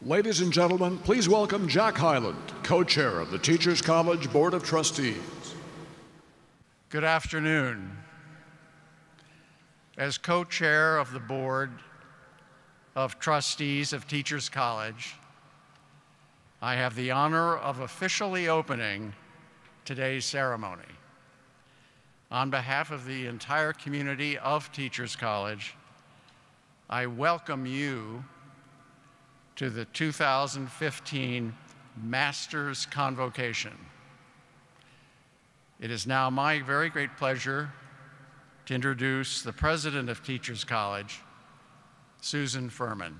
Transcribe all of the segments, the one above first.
Ladies and gentlemen, please welcome Jack Hyland, co-chair of the Teachers College Board of Trustees. Good afternoon. As co-chair of the Board of Trustees of Teachers College, I have the honor of officially opening today's ceremony. On behalf of the entire community of Teachers College, I welcome you to the 2015 Masters Convocation. It is now my very great pleasure to introduce the President of Teachers College, Susan Furman.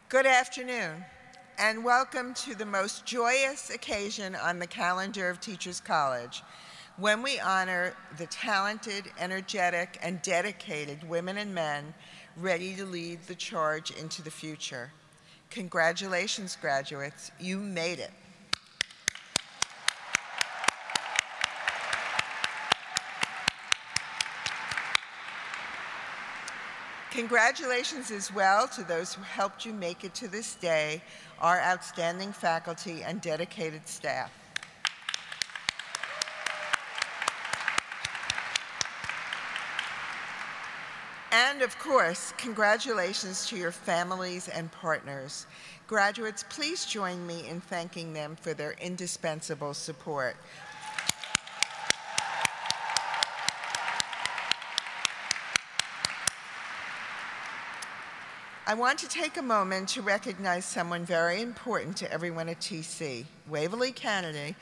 Good afternoon, and welcome to the most joyous occasion on the calendar of Teachers College, when we honor the talented, energetic, and dedicated women and men ready to lead the charge into the future. Congratulations, graduates, you made it. Congratulations as well to those who helped you make it to this day, our outstanding faculty and dedicated staff. And of course, congratulations to your families and partners. Graduates, please join me in thanking them for their indispensable support. I want to take a moment to recognize someone very important to everyone at TC. Waverly Kennedy,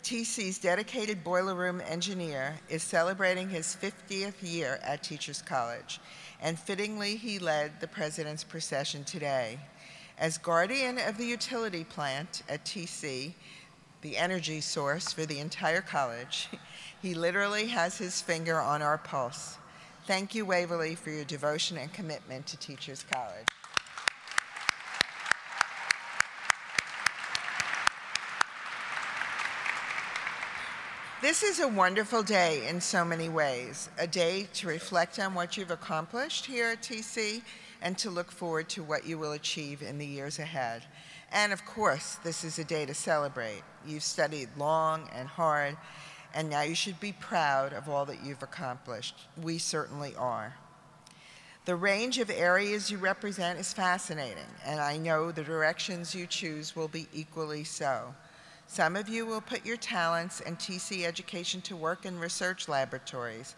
TC's dedicated boiler room engineer, is celebrating his 50th year at Teachers College, and fittingly he led the President's procession today. As guardian of the utility plant at TC, the energy source for the entire college, he literally has his finger on our pulse. Thank you, Waverly, for your devotion and commitment to Teachers College. This is a wonderful day in so many ways, a day to reflect on what you've accomplished here at TC and to look forward to what you will achieve in the years ahead. And of course, this is a day to celebrate. You've studied long and hard, and now you should be proud of all that you've accomplished. We certainly are. The range of areas you represent is fascinating, and I know the directions you choose will be equally so. Some of you will put your talents and TC education to work in research laboratories,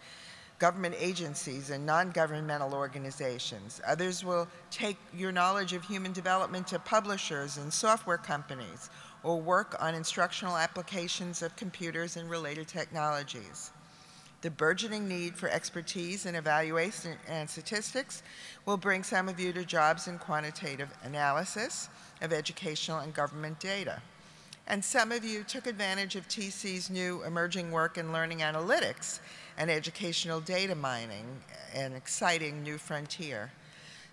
government agencies, and non-governmental organizations. Others will take your knowledge of human development to publishers and software companies, or work on instructional applications of computers and related technologies. The burgeoning need for expertise in evaluation and statistics will bring some of you to jobs in quantitative analysis of educational and government data. And some of you took advantage of TC's new emerging work in learning analytics and educational data mining, an exciting new frontier.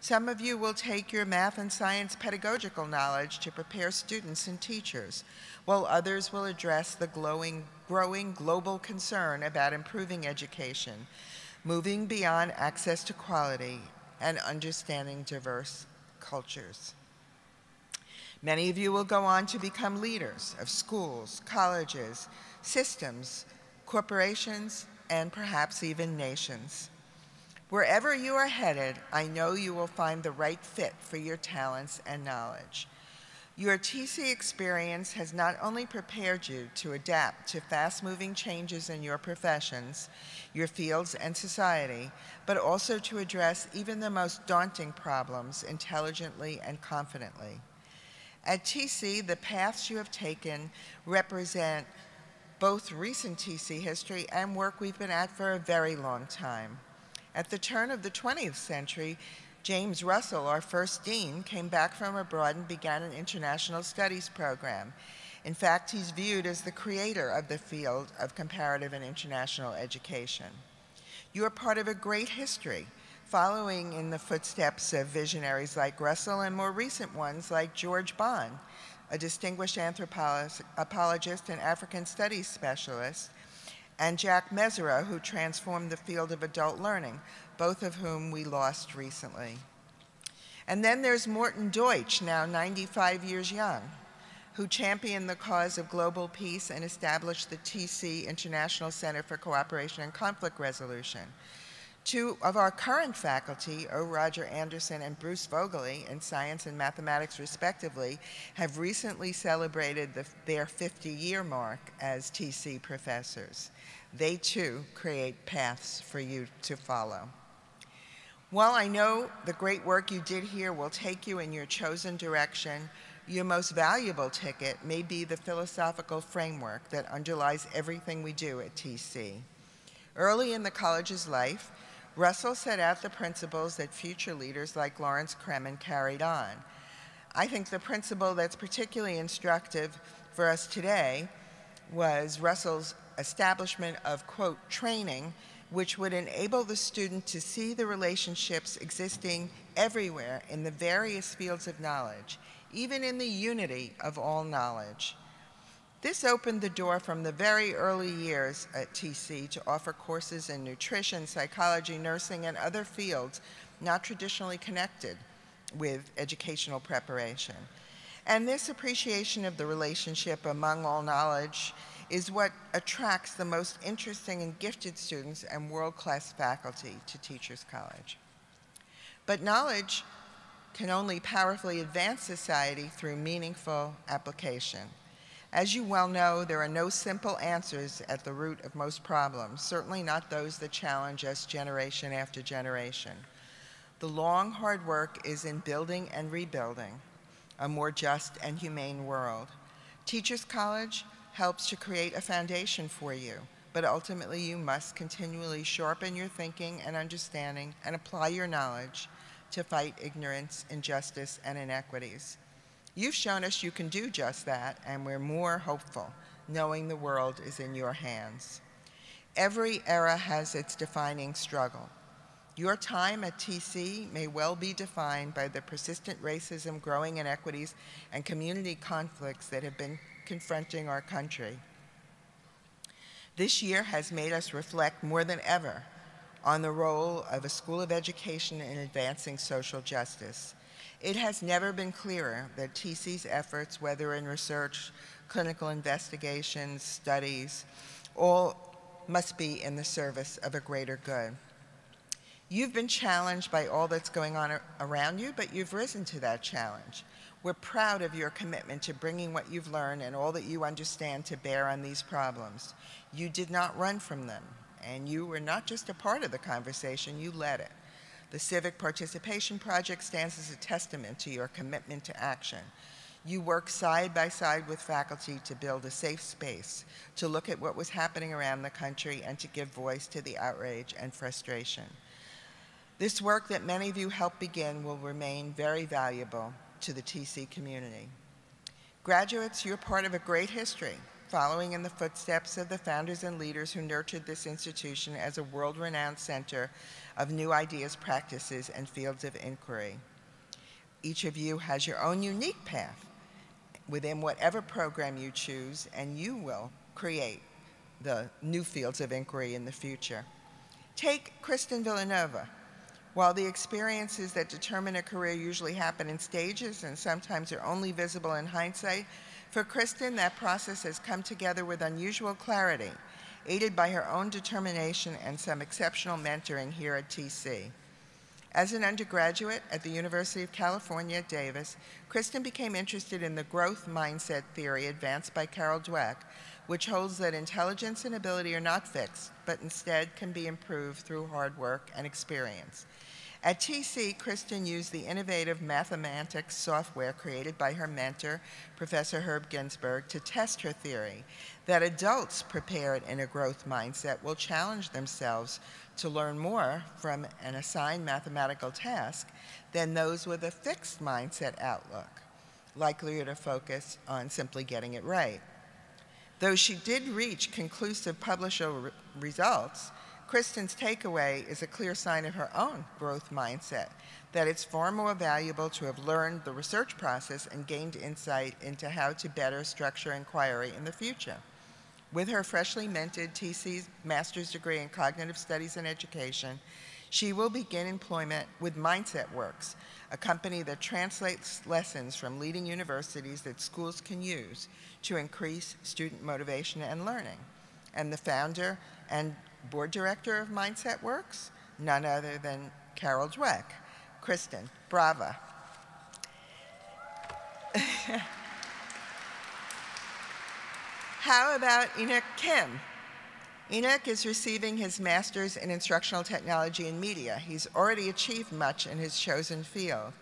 Some of you will take your math and science pedagogical knowledge to prepare students and teachers, while others will address the growing global concern about improving education, moving beyond access to quality, and understanding diverse cultures. Many of you will go on to become leaders of schools, colleges, systems, corporations, and perhaps even nations. Wherever you are headed, I know you will find the right fit for your talents and knowledge. Your TC experience has not only prepared you to adapt to fast-moving changes in your professions, your fields, and society, but also to address even the most daunting problems intelligently and confidently. At TC, the paths you have taken represent both recent TC history and work we've been at for a very long time. At the turn of the 20th century, James Russell, our first dean, came back from abroad and began an international studies program. In fact, he's viewed as the creator of the field of comparative and international education. You are part of a great history, following in the footsteps of visionaries like Russell and more recent ones like George Bond, a distinguished anthropologist and African studies specialist, and Jack Mezzera, who transformed the field of adult learning, both of whom we lost recently. And then there's Morton Deutsch, now 95 years young, who championed the cause of global peace and established the TC International Center for Cooperation and Conflict Resolution. Two of our current faculty, O. Roger Anderson and Bruce Voegeli, in science and mathematics respectively, have recently celebrated their 50-year mark as TC professors. They too create paths for you to follow. While I know the great work you did here will take you in your chosen direction, your most valuable ticket may be the philosophical framework that underlies everything we do at TC. Early in the college's life, Russell set out the principles that future leaders like Lawrence Kremen carried on. I think the principle that's particularly instructive for us today was Russell's establishment of, quote, training, which would enable the student to see the relationships existing everywhere in the various fields of knowledge, even in the unity of all knowledge. This opened the door from the very early years at TC to offer courses in nutrition, psychology, nursing, and other fields not traditionally connected with educational preparation. And this appreciation of the relationship among all knowledge is what attracts the most interesting and gifted students and world-class faculty to Teachers College. But knowledge can only powerfully advance society through meaningful application. As you well know, there are no simple answers at the root of most problems, certainly not those that challenge us generation after generation. The long, hard work is in building and rebuilding a more just and humane world. Teachers College helps to create a foundation for you, but ultimately you must continually sharpen your thinking and understanding and apply your knowledge to fight ignorance, injustice, and inequities. You've shown us you can do just that, and we're more hopeful, knowing the world is in your hands. Every era has its defining struggle. Your time at TC may well be defined by the persistent racism, growing inequities, and community conflicts that have been confronting our country. This year has made us reflect more than ever on the role of a school of education in advancing social justice. It has never been clearer that TC's efforts, whether in research, clinical investigations, studies, all must be in the service of a greater good. You've been challenged by all that's going on around you, but you've risen to that challenge. We're proud of your commitment to bringing what you've learned and all that you understand to bear on these problems. You did not run from them, and you were not just a part of the conversation, you led it. The Civic Participation Project stands as a testament to your commitment to action. You worked side by side with faculty to build a safe space, to look at what was happening around the country and to give voice to the outrage and frustration. This work that many of you helped begin will remain very valuable to the TC community. Graduates, you're part of a great history, following in the footsteps of the founders and leaders who nurtured this institution as a world-renowned center of new ideas, practices, and fields of inquiry. Each of you has your own unique path within whatever program you choose, and you will create the new fields of inquiry in the future. Take Kristen Villanova. While the experiences that determine a career usually happen in stages and sometimes are only visible in hindsight, for Kristen, that process has come together with unusual clarity, aided by her own determination and some exceptional mentoring here at TC. As an undergraduate at the University of California at Davis, Kristen became interested in the growth mindset theory advanced by Carol Dweck, which holds that intelligence and ability are not fixed, but instead can be improved through hard work and experience. At TC, Kristen used the innovative mathematics software created by her mentor, Professor Herb Ginsberg, to test her theory that adults prepared in a growth mindset will challenge themselves to learn more from an assigned mathematical task than those with a fixed mindset outlook, likelier to focus on simply getting it right. Though she did reach conclusive publisher results, Kristen's takeaway is a clear sign of her own growth mindset, that it's far more valuable to have learned the research process and gained insight into how to better structure inquiry in the future. With her freshly minted TC Master's degree in Cognitive Studies and Education, she will begin employment with Mindset Works, a company that translates lessons from leading universities that schools can use to increase student motivation and learning. And the founder and board director of Mindset Works, none other than Carol Dweck. Kristen, brava. How about Enoch Kim? Enoch is receiving his master's in instructional technology and media. He's already achieved much in his chosen field.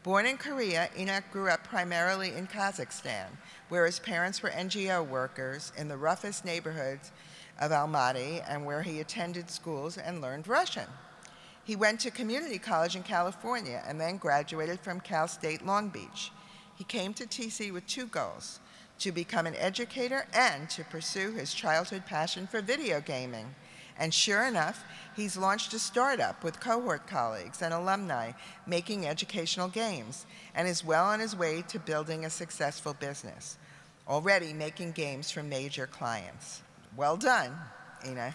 Born in Korea, Enoch grew up primarily in Kazakhstan, where his parents were NGO workers in the roughest neighborhoods of Almaty and where he attended schools and learned Russian. He went to community college in California and then graduated from Cal State Long Beach. He came to TC with two goals: to become an educator and to pursue his childhood passion for video gaming. And sure enough, he's launched a startup with cohort colleagues and alumni making educational games and is well on his way to building a successful business, already making games for major clients. Well done, Enoch.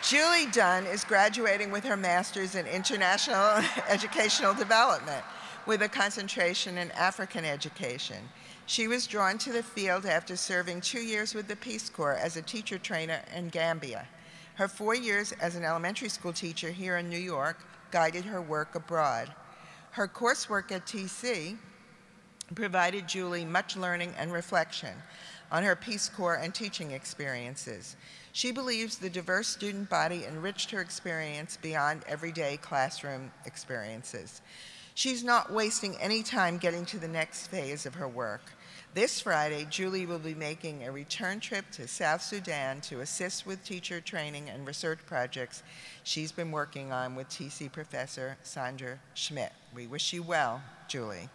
Julie Dunn is graduating with her master's in international educational development with a concentration in African education. She was drawn to the field after serving 2 years with the Peace Corps as a teacher trainer in Gambia. Her 4 years as an elementary school teacher here in New York guided her work abroad. Her coursework at TC provided Julie much learning and reflection on her Peace Corps and teaching experiences. She believes the diverse student body enriched her experience beyond everyday classroom experiences. She's not wasting any time getting to the next phase of her work. This Friday, Julie will be making a return trip to South Sudan to assist with teacher training and research projects she's been working on with TC professor Sandra Schmidt. We wish you well, Julie.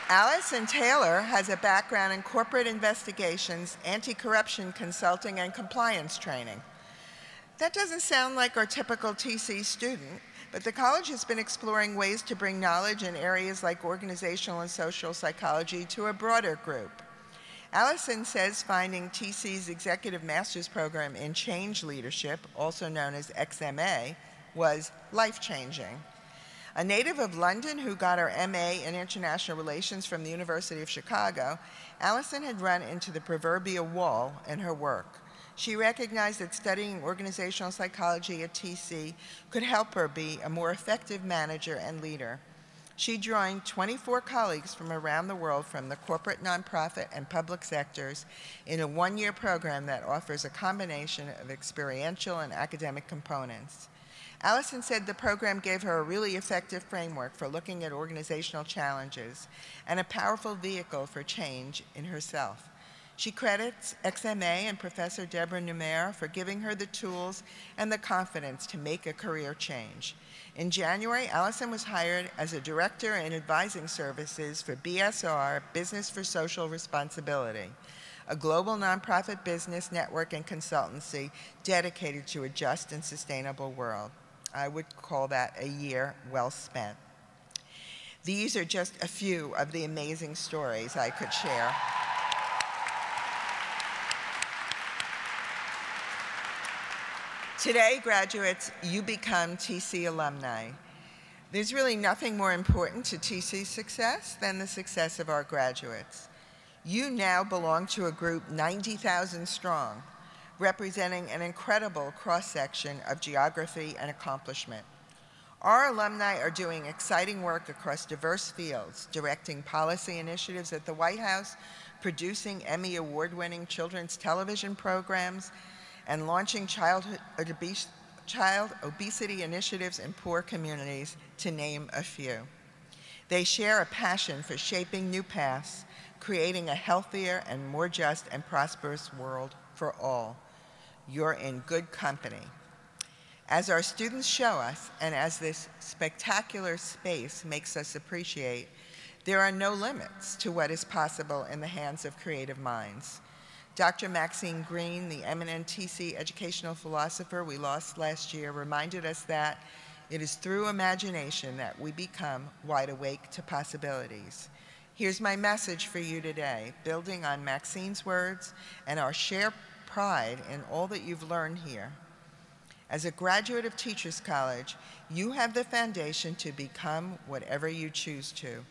Allison Taylor has a background in corporate investigations, anti-corruption consulting, and compliance training. That doesn't sound like our typical TC student, but the college has been exploring ways to bring knowledge in areas like organizational and social psychology to a broader group. Allison says finding TC's Executive Master's Program in Change Leadership, also known as XMA, was life-changing. A native of London who got her MA in International Relations from the University of Chicago, Allison had run into the proverbial wall in her work. She recognized that studying organizational psychology at TC could help her be a more effective manager and leader. She joined 24 colleagues from around the world from the corporate, nonprofit, and public sectors in a one-year program that offers a combination of experiential and academic components. Allison said the program gave her a really effective framework for looking at organizational challenges and a powerful vehicle for change in herself. She credits XMA and Professor Deborah Numair for giving her the tools and the confidence to make a career change. In January, Allison was hired as a director in advising services for BSR, Business for Social Responsibility, a global nonprofit business network and consultancy dedicated to a just and sustainable world. I would call that a year well spent. These are just a few of the amazing stories I could share. Today, graduates, you become TC alumni. There's really nothing more important to TC's success than the success of our graduates. You now belong to a group 90,000 strong, representing an incredible cross-section of geography and accomplishment. Our alumni are doing exciting work across diverse fields, directing policy initiatives at the White House, producing Emmy award-winning children's television programs, and launching child obesity initiatives in poor communities, to name a few. They share a passion for shaping new paths, creating a healthier and more just and prosperous world for all. You're in good company. As our students show us, and as this spectacular space makes us appreciate, there are no limits to what is possible in the hands of creative minds. Dr. Maxine Green, the eminent TC educational philosopher we lost last year, reminded us that It is through imagination that we become wide awake to possibilities. Here's my message for you today, building on Maxine's words and our shared pride in all that you've learned here. As a graduate of Teachers College, you have the foundation to become whatever you choose to,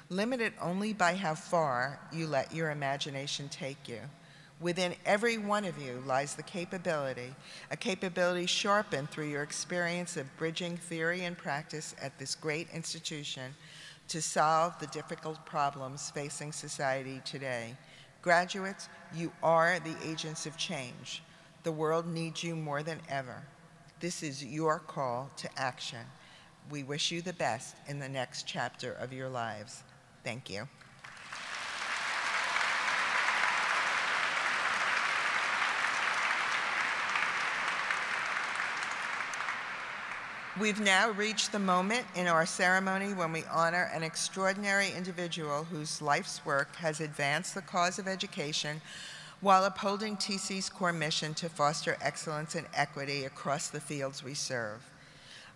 limited only by how far you let your imagination take you. Within every one of you lies the capability, a capability sharpened through your experience of bridging theory and practice at this great institution to solve the difficult problems facing society today. Graduates, you are the agents of change. The world needs you more than ever. This is your call to action. We wish you the best in the next chapter of your lives. Thank you. We've now reached the moment in our ceremony when we honor an extraordinary individual whose life's work has advanced the cause of education while upholding TC's core mission to foster excellence and equity across the fields we serve.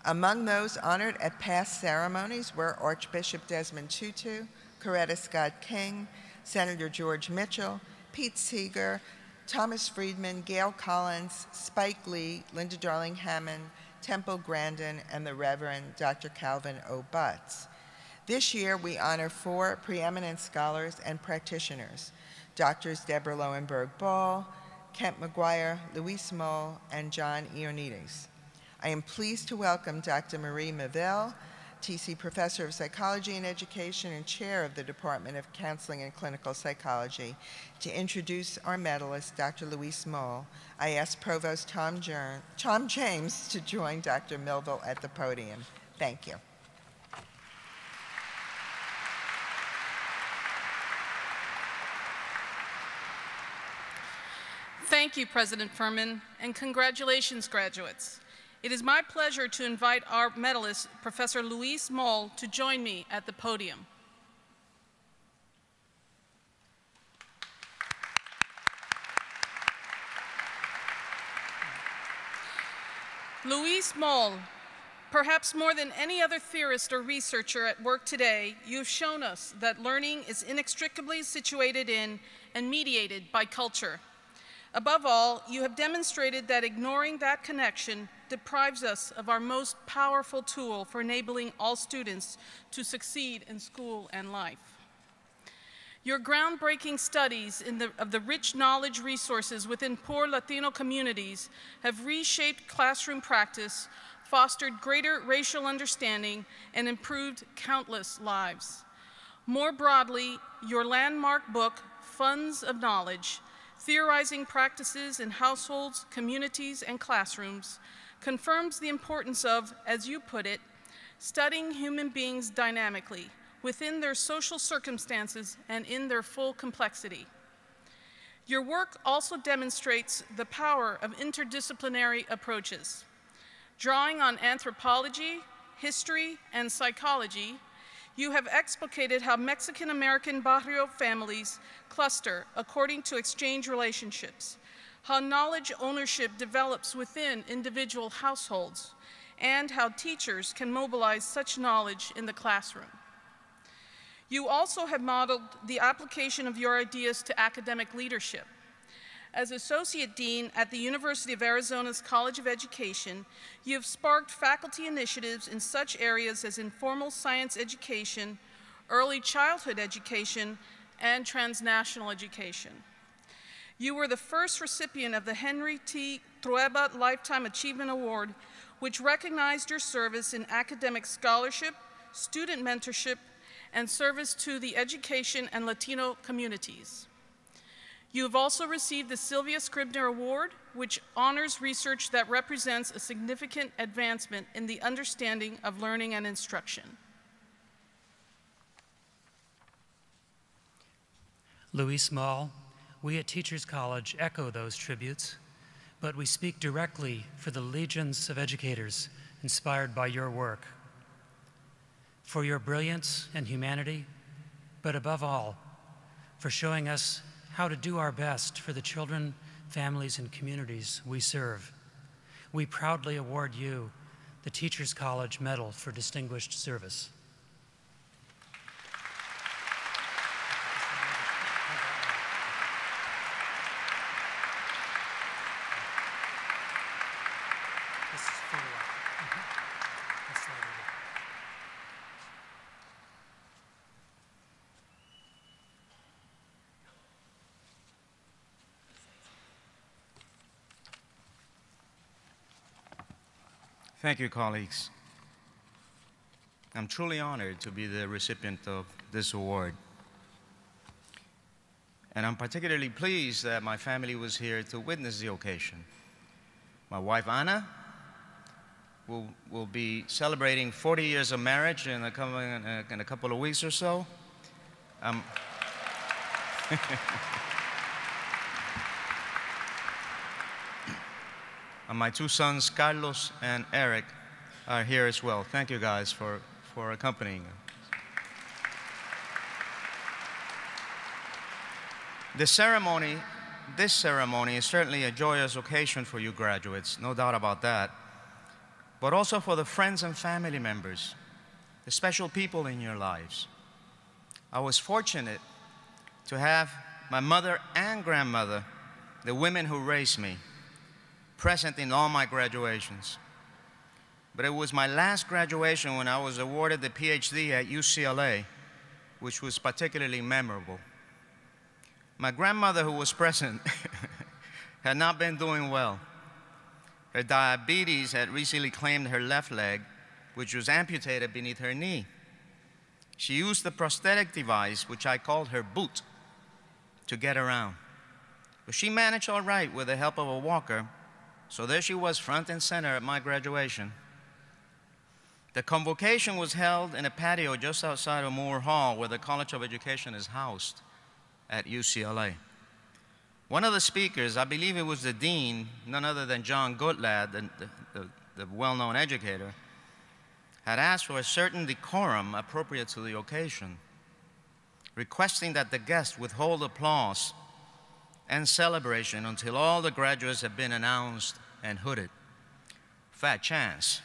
Among those honored at past ceremonies were Archbishop Desmond Tutu, Coretta Scott King, Senator George Mitchell, Pete Seeger, Thomas Friedman, Gail Collins, Spike Lee, Linda Darling Hammond, Temple Grandin, and the Reverend Dr. Calvin O. Butts. This year, we honor 4 preeminent scholars and practitioners, Doctors Deborah Lowenberg-Ball, Kent McGuire, Louise Moll, and John Ioannidis. I am pleased to welcome Dr. Marie Maville, TC Professor of Psychology and Education and Chair of the Department of Counseling and Clinical Psychology, to introduce our medalist, Dr. Louise Moll. I ask Provost Tom James to join Dr. Melville at the podium. Thank you. Thank you, President Furman, and congratulations, graduates. It is my pleasure to invite our medalist, Professor Louise Moll, to join me at the podium. Louise Moll, perhaps more than any other theorist or researcher at work today, you have shown us that learning is inextricably situated in and mediated by culture. Above all, you have demonstrated that ignoring that connection deprives us of our most powerful tool for enabling all students to succeed in school and life. Your groundbreaking studies of the rich knowledge resources within poor Latino communities have reshaped classroom practice, fostered greater racial understanding, and improved countless lives. More broadly, your landmark book, Funds of Knowledge, Theorizing Practices in Households, Communities, and Classrooms, confirms the importance of, as you put it, studying human beings dynamically, within their social circumstances and in their full complexity. Your work also demonstrates the power of interdisciplinary approaches. Drawing on anthropology, history, and psychology, you have explicated how Mexican-American barrio families cluster according to exchange relationships, how knowledge ownership develops within individual households, and how teachers can mobilize such knowledge in the classroom. You also have modeled the application of your ideas to academic leadership. As Associate Dean at the University of Arizona's College of Education, you have sparked faculty initiatives in such areas as informal science education, early childhood education, and transnational education. You were the first recipient of the Henry T. Trueba Lifetime Achievement Award, which recognized your service in academic scholarship, student mentorship, and service to the education and Latino communities. You have also received the Sylvia Scribner Award, which honors research that represents a significant advancement in the understanding of learning and instruction. Louise Moll, we at Teachers College echo those tributes, but we speak directly for the legions of educators inspired by your work. For your brilliance and humanity, but above all, for showing us how to do our best for the children, families, and communities we serve. We proudly award you the Teachers College Medal for Distinguished Service. Thank you, colleagues. I'm truly honored to be the recipient of this award. And I'm particularly pleased that my family was here to witness the occasion. My wife, Anna, will be celebrating 40 years of marriage in a couple of weeks or so. And my two sons, Carlos and Eric, are here as well. Thank you guys for accompanying them. This ceremony is certainly a joyous occasion for you graduates, no doubt about that, but also for the friends and family members, the special people in your lives. I was fortunate to have my mother and grandmother, the women who raised me, present in all my graduations. But it was my last graduation when I was awarded the PhD at UCLA, which was particularly memorable. My grandmother, who was present, had not been doing well. Her diabetes had recently claimed her left leg, which was amputated beneath her knee. She used the prosthetic device, which I called her boot, to get around. But she managed all right with the help of a walker. So there she was, front and center at my graduation. The convocation was held in a patio just outside of Moore Hall, where the College of Education is housed at UCLA. One of the speakers, I believe it was the dean, none other than John Gottlieb, the well-known educator, had asked for a certain decorum appropriate to the occasion, requesting that the guests withhold applause and celebration until all the graduates have been announced and hooded. Fat chance.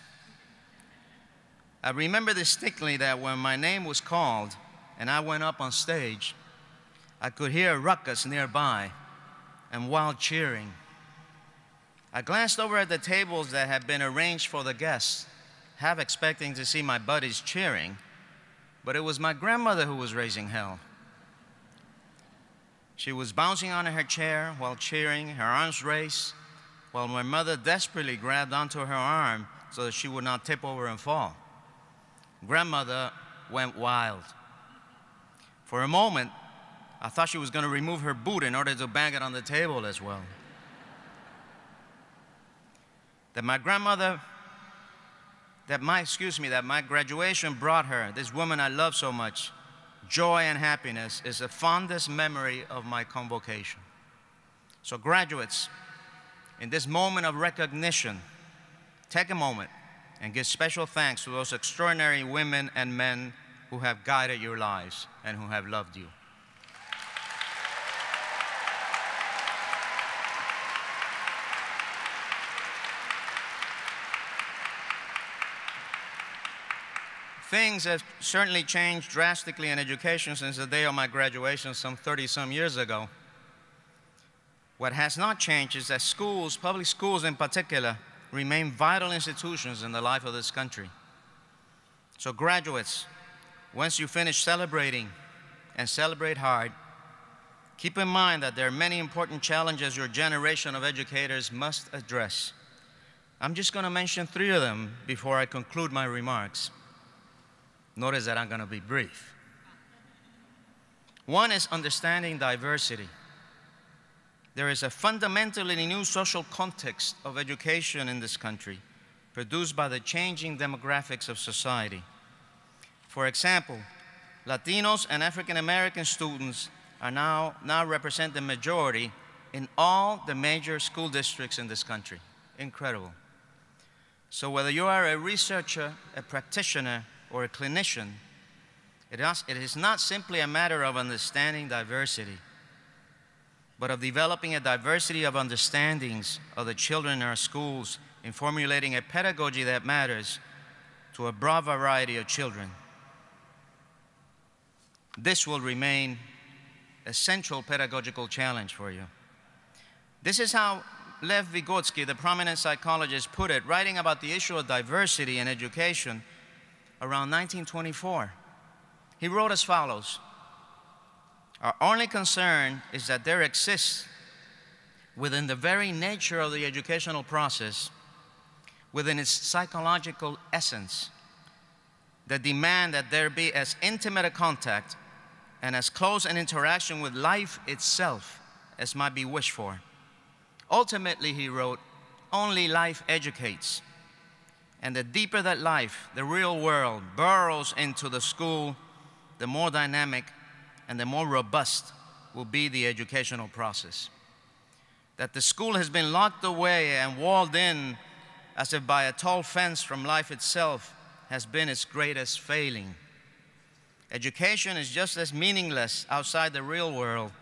I remember distinctly that when my name was called and I went up on stage, I could hear a ruckus nearby and wild cheering. I glanced over at the tables that had been arranged for the guests, half expecting to see my buddies cheering, but it was my grandmother who was raising hell. She was bouncing on her chair while cheering, her arms raised, while my mother desperately grabbed onto her arm so that she would not tip over and fall. Grandmother went wild. For a moment, I thought she was going to remove her boot in order to bang it on the table as well. That my graduation brought her, this woman I love so much, joy and happiness, is the fondest memory of my convocation. So graduates, in this moment of recognition, take a moment and give special thanks to those extraordinary women and men who have guided your lives and who have loved you. Things have certainly changed drastically in education since the day of my graduation some 30-some years ago. What has not changed is that schools, public schools in particular, remain vital institutions in the life of this country. So graduates, once you finish celebrating, and celebrate hard, keep in mind that there are many important challenges your generation of educators must address. I'm just going to mention 3 of them before I conclude my remarks. Notice that I'm going to be brief. One is understanding diversity. There is a fundamentally new social context of education in this country, produced by the changing demographics of society. For example, Latinos and African American students are now represent the majority in all the major school districts in this country. Incredible. So whether you are a researcher, a practitioner, or a clinician, it is not simply a matter of understanding diversity, but of developing a diversity of understandings of the children in our schools in formulating a pedagogy that matters to a broad variety of children. This will remain a central pedagogical challenge for you. This is how Lev Vygotsky, the prominent psychologist, put it, writing about the issue of diversity in education around 1924. He wrote as follows: "Our only concern is that there exists within the very nature of the educational process, within its psychological essence, the demand that there be as intimate a contact and as close an interaction with life itself as might be wished for. Ultimately," he wrote, "only life educates. And the deeper that life, the real world, burrows into the school, the more dynamic and the more robust will be the educational process. That the school has been locked away and walled in as if by a tall fence from life itself has been its greatest failing. Education is just as meaningless outside the real world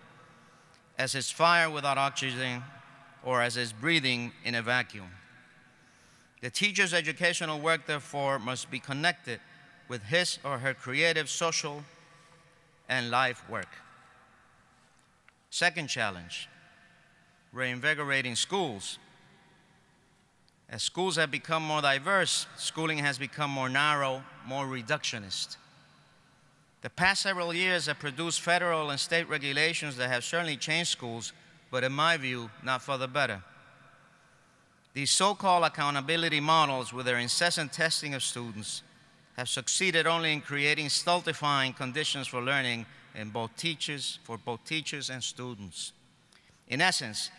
as is fire without oxygen or as is breathing in a vacuum. The teacher's educational work, therefore, must be connected with his or her creative, social, and life work." Second challenge, reinvigorating schools. As schools have become more diverse, schooling has become more narrow, more reductionist. The past several years have produced federal and state regulations that have certainly changed schools, but in my view, not for the better. These so-called accountability models, with their incessant testing of students, have succeeded only in creating stultifying conditions for learning for both teachers and students. In essence,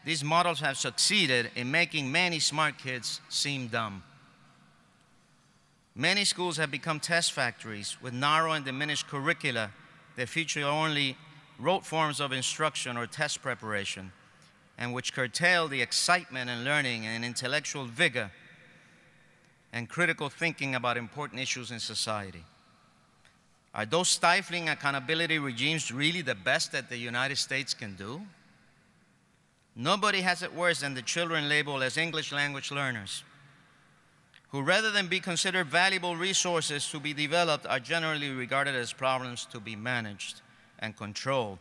these models have succeeded in making many smart kids seem dumb. Many schools have become test factories with narrow and diminished curricula that feature only rote forms of instruction or test preparation, and which curtail the excitement in learning and intellectual vigor and critical thinking about important issues in society. Are those stifling accountability regimes really the best that the United States can do? Nobody has it worse than the children labeled as English language learners, who rather than be considered valuable resources to be developed are generally regarded as problems to be managed and controlled,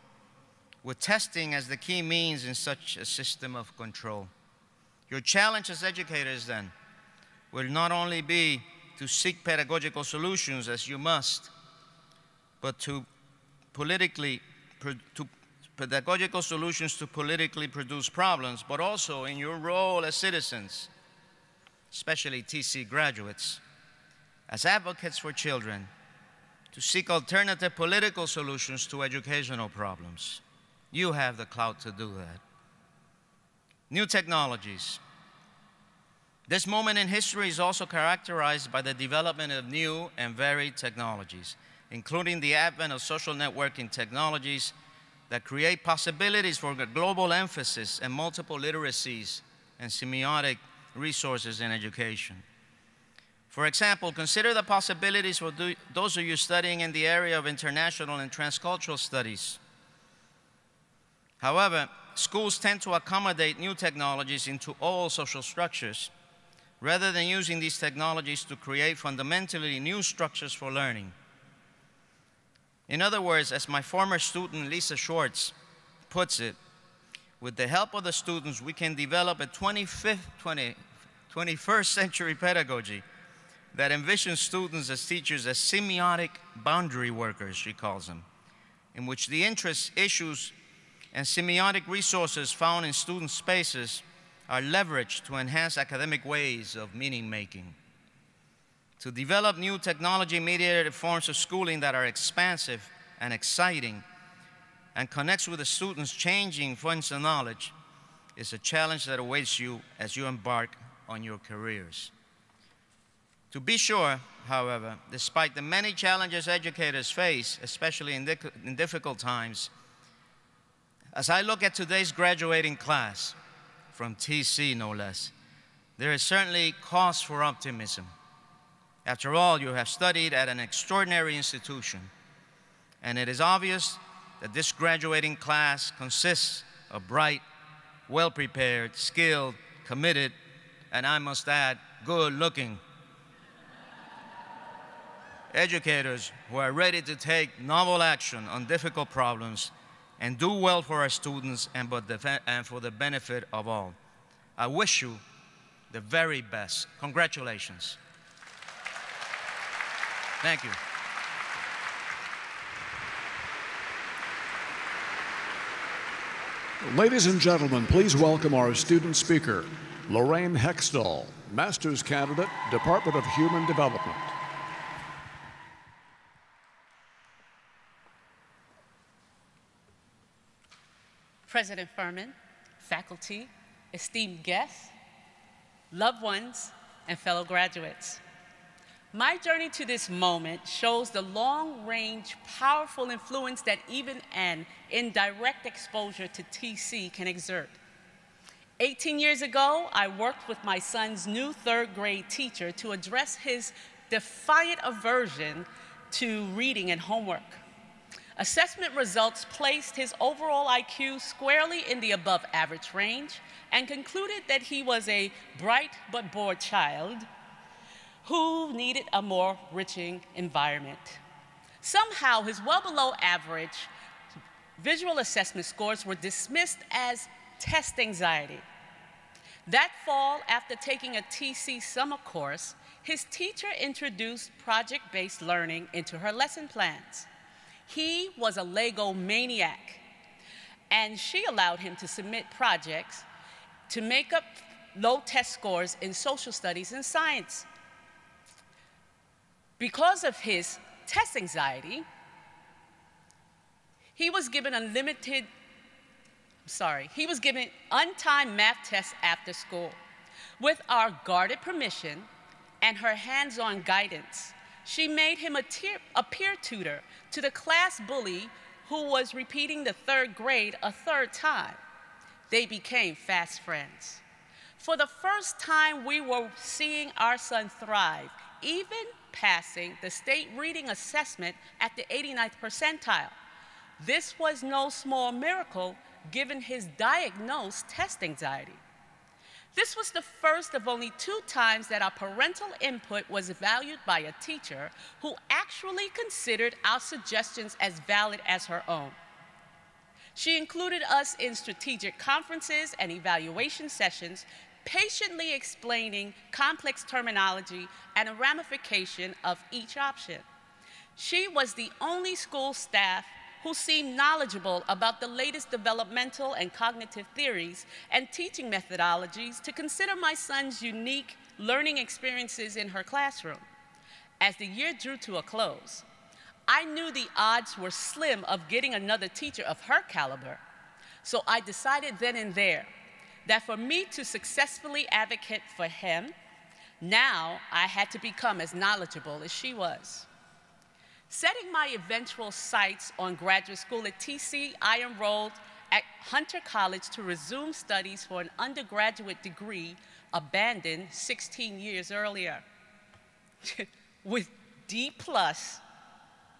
with testing as the key means in such a system of control. Your challenge as educators, then, will not only be to seek pedagogical solutions, as you must, but to pedagogical solutions to politically produce problems, but also in your role as citizens, especially TC graduates, as advocates for children, to seek alternative political solutions to educational problems. You have the clout to do that. New technologies. This moment in history is also characterized by the development of new and varied technologies, including the advent of social networking technologies that create possibilities for global emphasis and multiple literacies and semiotic resources in education. For example, consider the possibilities for those of you studying in the area of international and transcultural studies. However, schools tend to accommodate new technologies into all social structures, rather than using these technologies to create fundamentally new structures for learning. In other words, as my former student Lisa Schwartz puts it, with the help of the students, we can develop a 21st century pedagogy that envisions students as teachers as semiotic boundary workers, she calls them, in which the interests, issues, and semiotic resources found in student spaces are leveraged to enhance academic ways of meaning-making. To develop new technology-mediated forms of schooling that are expansive and exciting and connects with the students' changing points of knowledge is a challenge that awaits you as you embark on your careers. To be sure, however, despite the many challenges educators face, especially in difficult times, as I look at today's graduating class, from TC no less, there is certainly cause for optimism. After all, you have studied at an extraordinary institution, and it is obvious that this graduating class consists of bright, well-prepared, skilled, committed, and I must add, good looking. Educators who are ready to take novel action on difficult problems and do well for our students and for the benefit of all. I wish you the very best. Congratulations. Thank you. Ladies and gentlemen, please welcome our student speaker, Lorraine Hextall, Master's Candidate, Department of Human Development. President Furman, faculty, esteemed guests, loved ones, and fellow graduates. My journey to this moment shows the long-range, powerful influence that even an indirect exposure to TC can exert. 18 years ago, I worked with my son's new third-grade teacher to address his defiant aversion to reading and homework. Assessment results placed his overall IQ squarely in the above-average range and concluded that he was a bright but bored child who needed a more enriching environment. Somehow, his well below average visual assessment scores were dismissed as test anxiety. That fall, after taking a TC summer course, his teacher introduced project-based learning into her lesson plans. He was a Lego maniac, and she allowed him to submit projects to make up low test scores in social studies and science. Because of his test anxiety, he was given untimed math tests after school. With our guarded permission and her hands-on guidance, she made him a peer tutor to the class bully who was repeating the third grade a third time. They became fast friends. For the first time, we were seeing our son thrive, even passing the state reading assessment at the 89th percentile. This was no small miracle given his diagnosed test anxiety. This was the first of only 2 times that our parental input was valued by a teacher who actually considered our suggestions as valid as her own. She included us in strategic conferences and evaluation sessions, patiently explaining complex terminology and a ramification of each option. She was the only school staff who seemed knowledgeable about the latest developmental and cognitive theories and teaching methodologies to consider my son's unique learning experiences in her classroom. As the year drew to a close, I knew the odds were slim of getting another teacher of her caliber, so I decided then and there that for me to successfully advocate for him, now I had to become as knowledgeable as she was. Setting my eventual sights on graduate school at TC, I enrolled at Hunter College to resume studies for an undergraduate degree abandoned 16 years earlier. With D+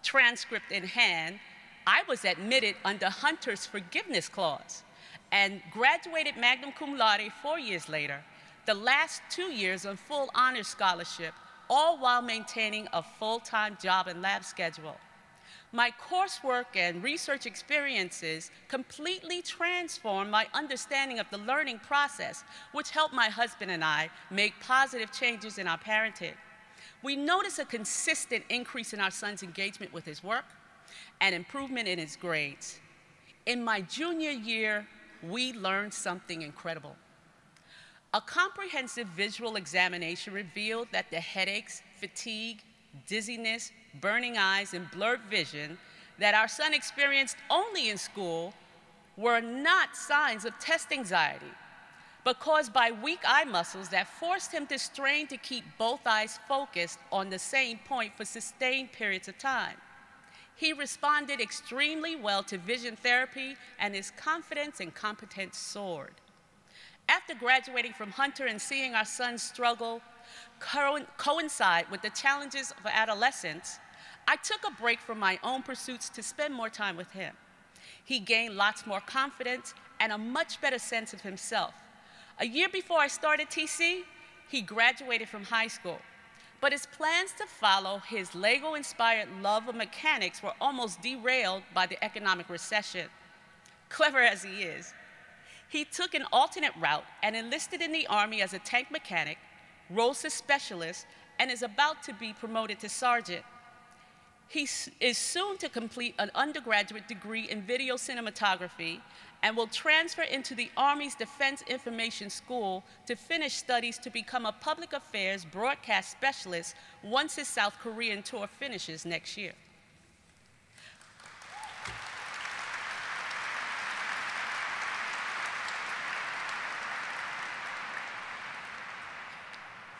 transcript in hand, I was admitted under Hunter's forgiveness clause and graduated magna cum laude 4 years later, the last 2 years on full honors scholarship, all while maintaining a full-time job and lab schedule. My coursework and research experiences completely transformed my understanding of the learning process, which helped my husband and I make positive changes in our parenting. We noticed a consistent increase in our son's engagement with his work and improvement in his grades. In my junior year, we learned something incredible. A comprehensive visual examination revealed that the headaches, fatigue, dizziness, burning eyes, and blurred vision that our son experienced only in school were not signs of test anxiety, but caused by weak eye muscles that forced him to strain to keep both eyes focused on the same point for sustained periods of time. He responded extremely well to vision therapy, and his confidence and competence soared. After graduating from Hunter and seeing our son's struggle coincide with the challenges of adolescence, I took a break from my own pursuits to spend more time with him. He gained lots more confidence and a much better sense of himself. A year before I started TC, he graduated from high school, but his plans to follow his Lego-inspired love of mechanics were almost derailed by the economic recession. Clever as he is, he took an alternate route and enlisted in the Army as a tank mechanic, rose to specialist, and is about to be promoted to sergeant. He is soon to complete an undergraduate degree in video cinematography and will transfer into the Army's Defense Information School to finish studies to become a public affairs broadcast specialist once his South Korean tour finishes next year.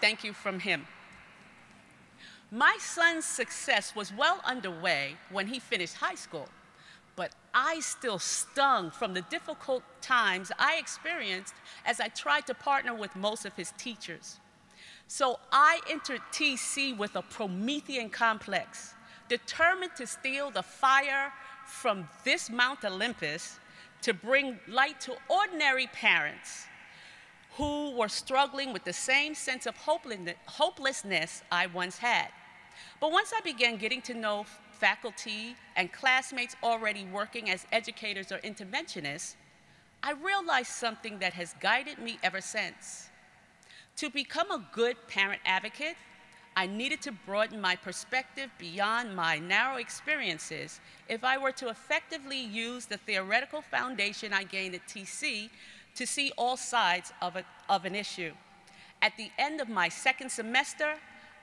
Thank you from him. My son's success was well underway when he finished high school, but I still stung from the difficult times I experienced as I tried to partner with most of his teachers. So I entered TC with a Promethean complex, determined to steal the fire from this Mount Olympus to bring light to ordinary parents who were struggling with the same sense of hopelessness I once had. But once I began getting to know faculty and classmates already working as educators or interventionists, I realized something that has guided me ever since. To become a good parent advocate, I needed to broaden my perspective beyond my narrow experiences if I were to effectively use the theoretical foundation I gained at TC to see all sides of an issue. At the end of my second semester,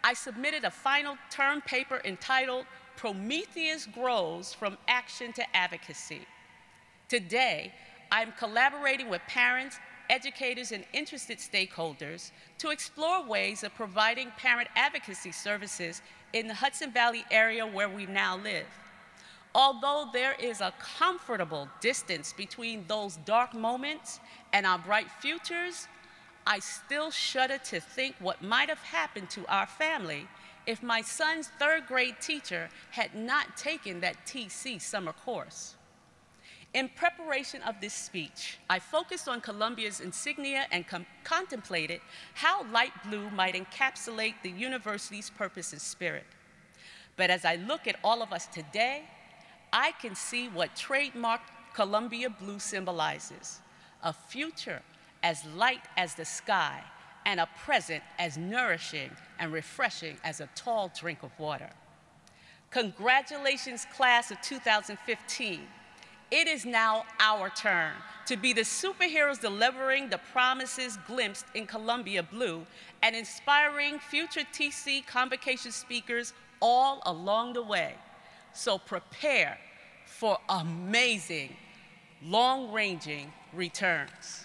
I submitted a final term paper entitled Prometheus Grows from Action to Advocacy. Today, I'm collaborating with parents, educators, and interested stakeholders to explore ways of providing parent advocacy services in the Hudson Valley area where we now live. Although there is a comfortable distance between those dark moments and our bright futures, I still shudder to think what might have happened to our family if my son's third-grade teacher had not taken that TC summer course. In preparation of this speech, I focused on Columbia's insignia and contemplated how light blue might encapsulate the university's purpose and spirit. But as I look at all of us today, I can see what trademarked Columbia blue symbolizes: a future as light as the sky and a present as nourishing and refreshing as a tall drink of water. Congratulations, class of 2015. It is now our turn to be the superheroes delivering the promises glimpsed in Columbia blue and inspiring future TC Convocation speakers all along the way. So prepare for amazing, long-ranging returns.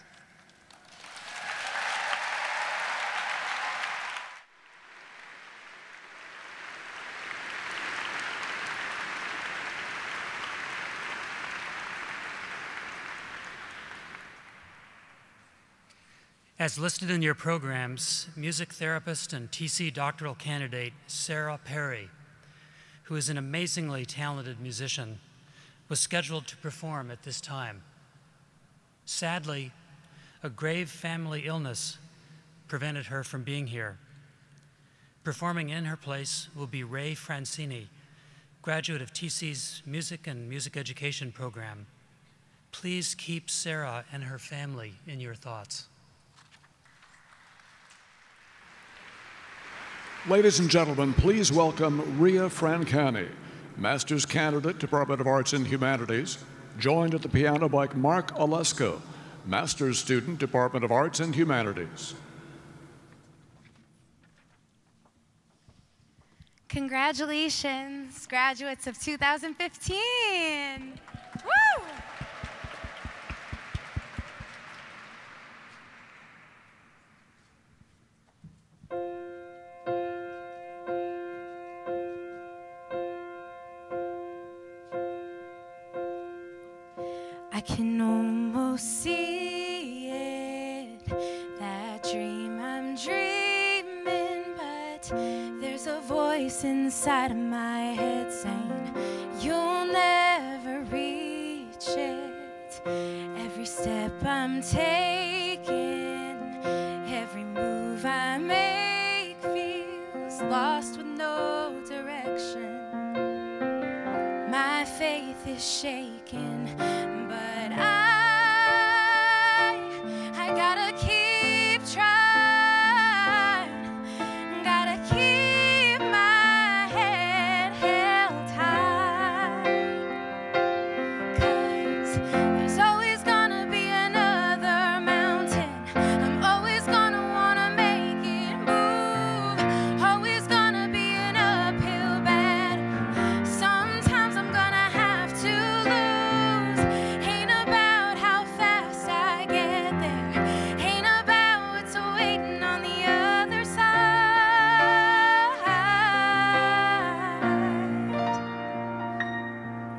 As listed in your programs, music therapist and TC doctoral candidate Sarah Perry, who is an amazingly talented musician, was scheduled to perform at this time. Sadly, a grave family illness prevented her from being here. Performing in her place will be Ray Francini, graduate of TC's Music and Music Education program. Please keep Sarah and her family in your thoughts. Ladies and gentlemen, please welcome Ria Francani, Master's Candidate, Department of Arts and Humanities, joined at the piano by Mark Olesko, Master's Student, Department of Arts and Humanities. Congratulations, graduates of 2015. Woo! I can almost see it, that dream I'm dreaming, but there's a voice inside of my head saying, you'll never reach it. Every step I'm taking, every move I make, lost with no direction. My faith is shaken, but I gotta keep trying, gotta keep my head held high, 'cause there's always gonna be another mountain. I'm always gonna wanna make it move, always gonna be an uphill battle. Sometimes I'm gonna have to lose. Ain't about how fast I get there, ain't about what's waiting on the other side.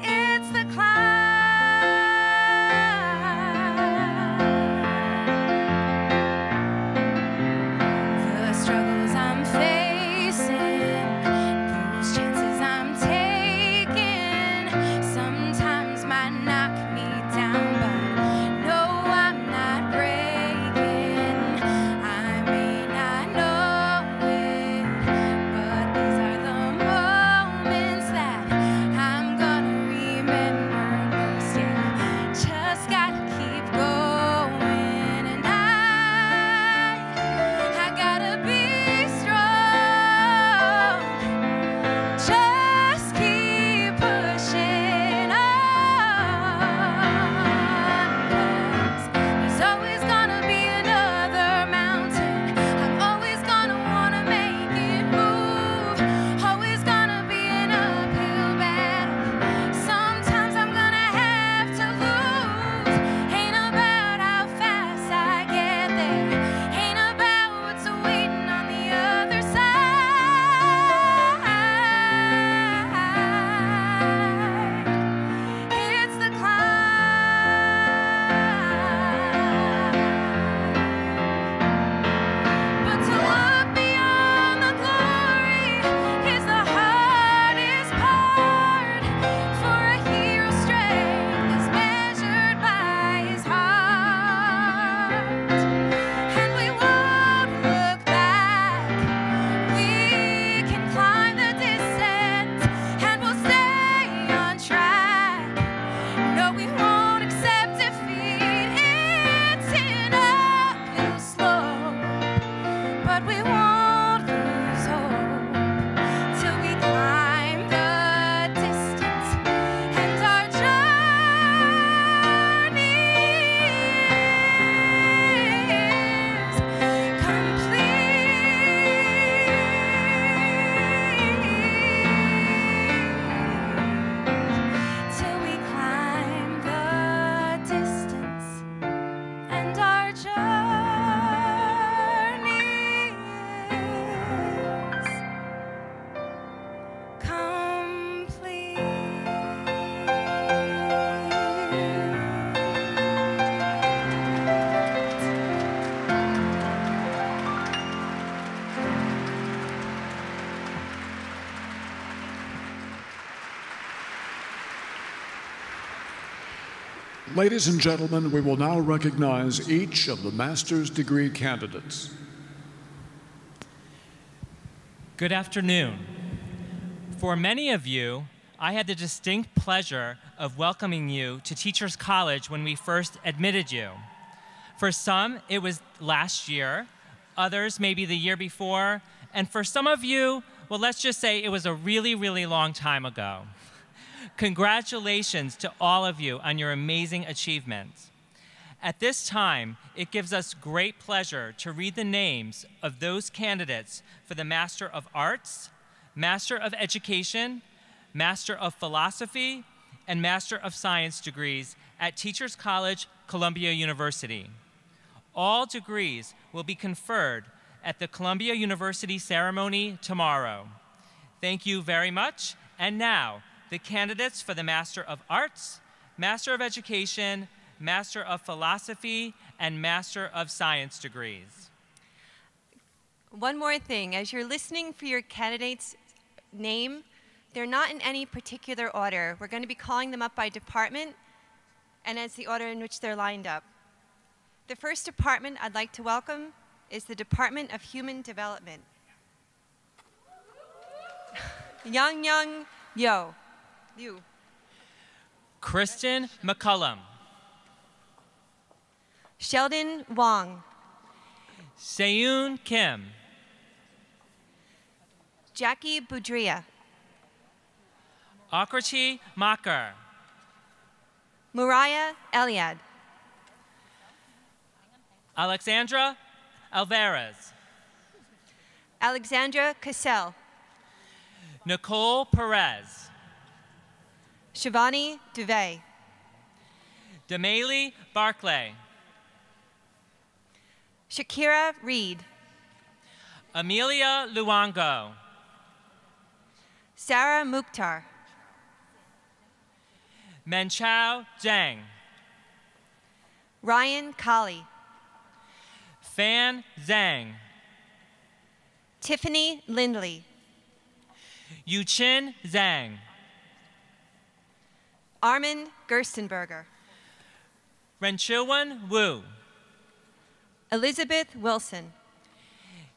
It's the climb, the struggles I'm facing, those chances I'm taking, sometimes might knock me down, but no, I'm not breaking. I may not know it, but these are the moments that I'm gonna remember most. Yeah, just gotta keep going, and I gotta be strong. Just keep pushing on, 'cause there's always gonna be another mountain. I'm always gonna wanna make it move, always gonna be an uphill battle. Sometimes I'm gonna have to lose. Ain't about how fast I get there, ain't about what's waiting on the other side. It's the climb, but to look beyond the glory is the hardest part. For a hero's strength is measured by his heart, and we won't look back. We can climb the distance, and we'll stay on track. No, we won't accept defeat. It's an uphill slope, but we won't lose hope till we climb the distance, and our journey is complete. Till we climb the distance, and our journey is Ladies and gentlemen, we will now recognize each of the master's degree candidates. Good afternoon. For many of you, I had the distinct pleasure of welcoming you to Teachers College when we first admitted you. For some, it was last year, others maybe the year before, and for some of you, well, let's just say it was a really, really long time ago. Congratulations to all of you on your amazing achievements. At this time, it gives us great pleasure to read the names of those candidates for the Master of Arts, Master of Education, Master of Philosophy, and Master of Science degrees at Teachers College, Columbia University. All degrees will be conferred at the Columbia University ceremony tomorrow. Thank you very much. And now, the candidates for the Master of Arts, Master of Education, Master of Philosophy, and Master of Science degrees. One more thing, as you're listening for your candidate's name, they're not in any particular order. We're going to be calling them up by department and as the order in which they're lined up. The first department I'd like to welcome is the Department of Human Development. Young Yo. Liu. Kristen McCullum. Sheldon Wong. Seyoon Kim. Jackie Boudria. Akriti Makar. Mariah Eliad. Alexandra Alvarez. Alexandra Cassell. Nicole Perez. Shivani Duvey. Damali Barclay. Shakira Reed. Amelia Luongo. Sarah Mukhtar. Menchao Zhang. Ryan Colley. Fan Zhang. Tiffany Lindley. Yuchin Zhang. Armin Gerstenberger. Renchilwan Wu. Elizabeth Wilson.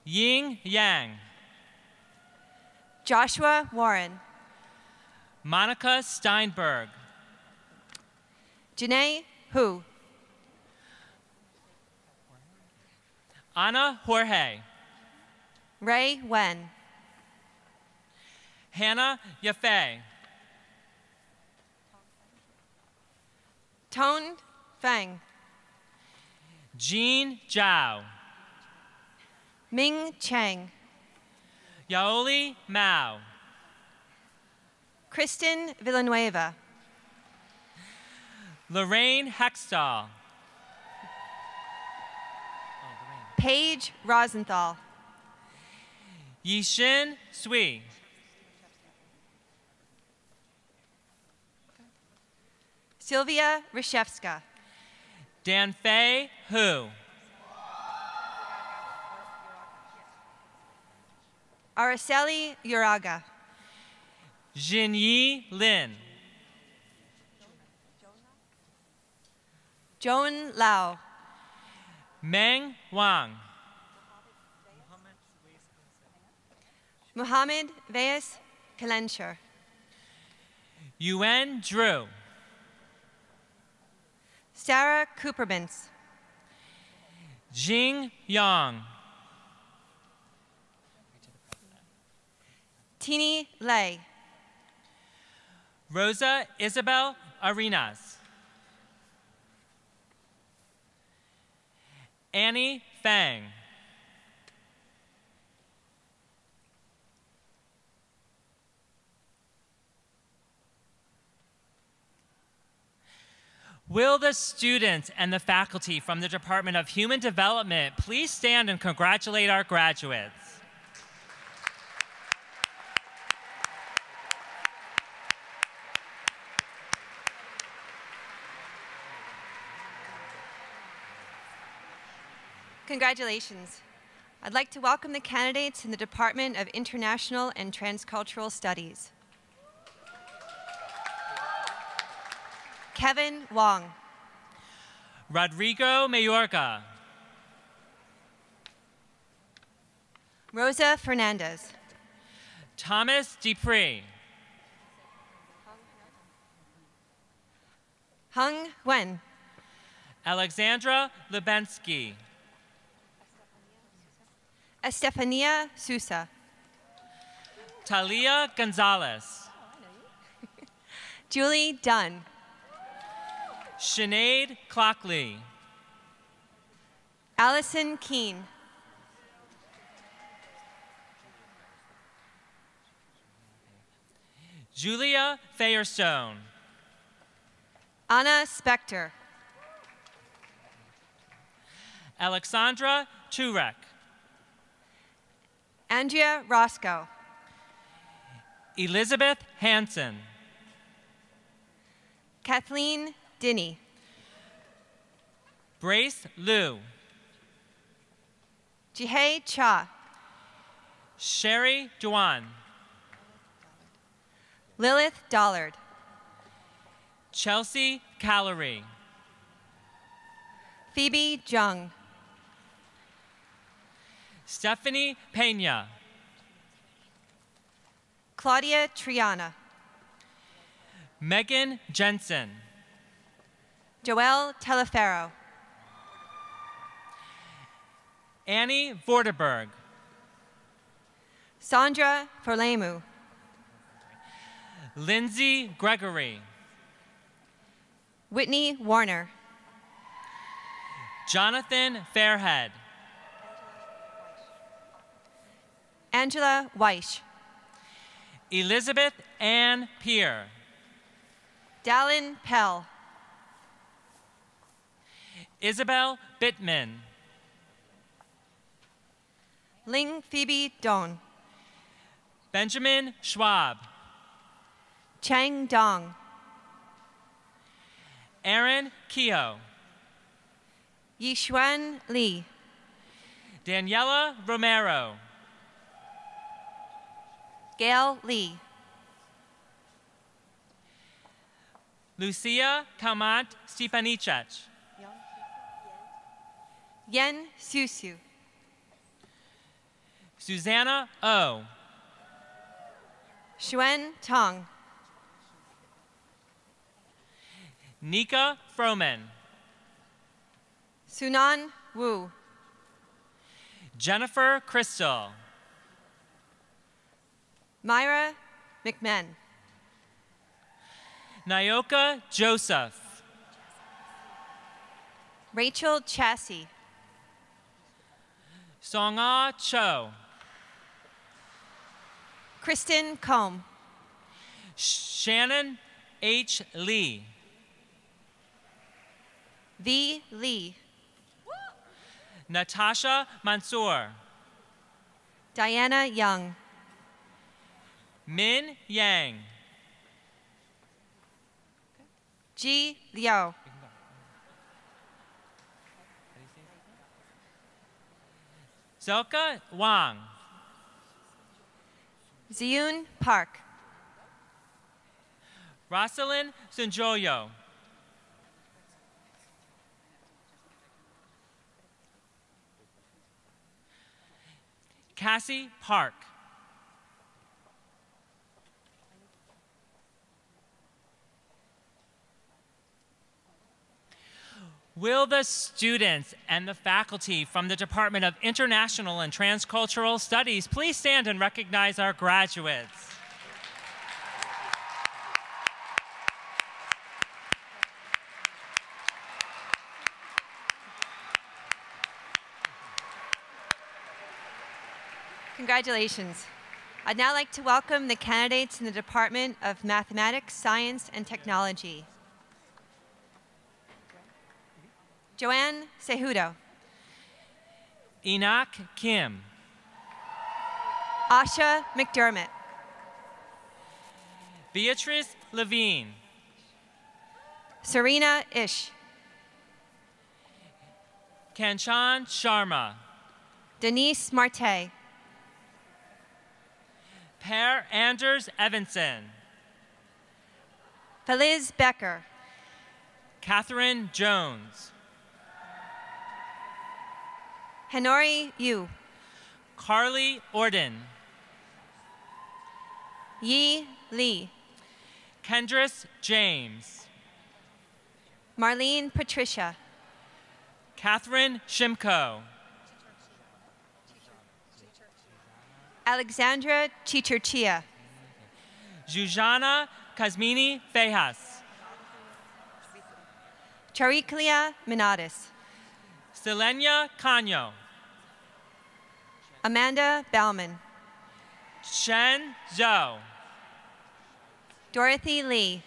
Ying Yang. Joshua Warren. Monica Steinberg. Janae Hu. Ana Jorge. Ray Wen. Hannah Yafei. Tone Fang. Jean Zhao. Ming Chang. Yaoli Mao. Kristen Villanueva. Lorraine Hextall. Paige Rosenthal. Yishin Sui. Sylvia Reshevska. Danfei Hu. Araceli Uraga. Jinyi Lin. Joan Lau. Meng Wang. Muhammad Veyes Kalensher. Yuen Drew. Sarah Coopermans. Jing Yang. Tini Lei. Rosa Isabel Arenas. Annie Fang. Will the students and the faculty from the Department of Human Development please stand and congratulate our graduates? Congratulations. I'd like to welcome the candidates in the Department of International and Transcultural Studies. Kevin Wong. Rodrigo Mayorga. Rosa Fernandez. Thomas Dupree. Hung Wen. Alexandra Lubensky. Estefania Sousa. Talia Gonzalez. Julie Dunn. Sinead Clockley. Allison Keene. Julia Firestone. Anna Spector. Alexandra Turek. Andrea Roscoe. Elizabeth Hansen. Kathleen Dinney. Brace Liu. Jihei Cha. Sherry Duan. Lilith Dollard. Chelsea Callery. Phoebe Jung. Stephanie Pena. Claudia Triana. Megan Jensen. Joelle Teleferro. Annie Vorderberg. Sandra Forlemu. Lindsay Gregory. Whitney Warner. Jonathan Fairhead. Angela Weish. Elizabeth Ann Peer. Dallin Pell. Isabel Bittman. Ling Phoebe Don. Benjamin Schwab. Chang Dong. Aaron Kehoe. Yixuan Li. Daniela Romero. Gail Lee. Lucia Kamat Stepanicek. Yen Susu. Susanna O. Xuen Tong. Nika Froman. Sunan Wu. Jennifer Crystal. Myra McMahon. Nyoka Joseph. Rachel Chassie. Songa Cho. Kristen Combe. Shannon H. Lee. V. Lee. Natasha Mansour. Diana Young. Min Yang. Ji Liao. Zelka Wang. Ziyun Park. Rosalind Sunjoyo. Cassie Park. Will the students and the faculty from the Department of International and Transcultural Studies please stand and recognize our graduates? Congratulations. I'd now like to welcome the candidates in the Department of Mathematics, Science, and Technology. Joanne Cejudo. Enoch Kim. Asha McDermott. Beatrice Levine. Serena Ish. Kanchan Sharma. Denise Marte. Per Anders Evanson. Feliz Becker. Catherine Jones. Henori Yu. Carly Orden. Yi Lee. Kendris James. Marlene Patricia. Catherine Shimko. Alexandra Chichurchia. Jujana Kazmini Fejas. Chariklia Minatis. Selenia Canyo. Amanda Bauman. Shen Zhou. Dorothy Lee.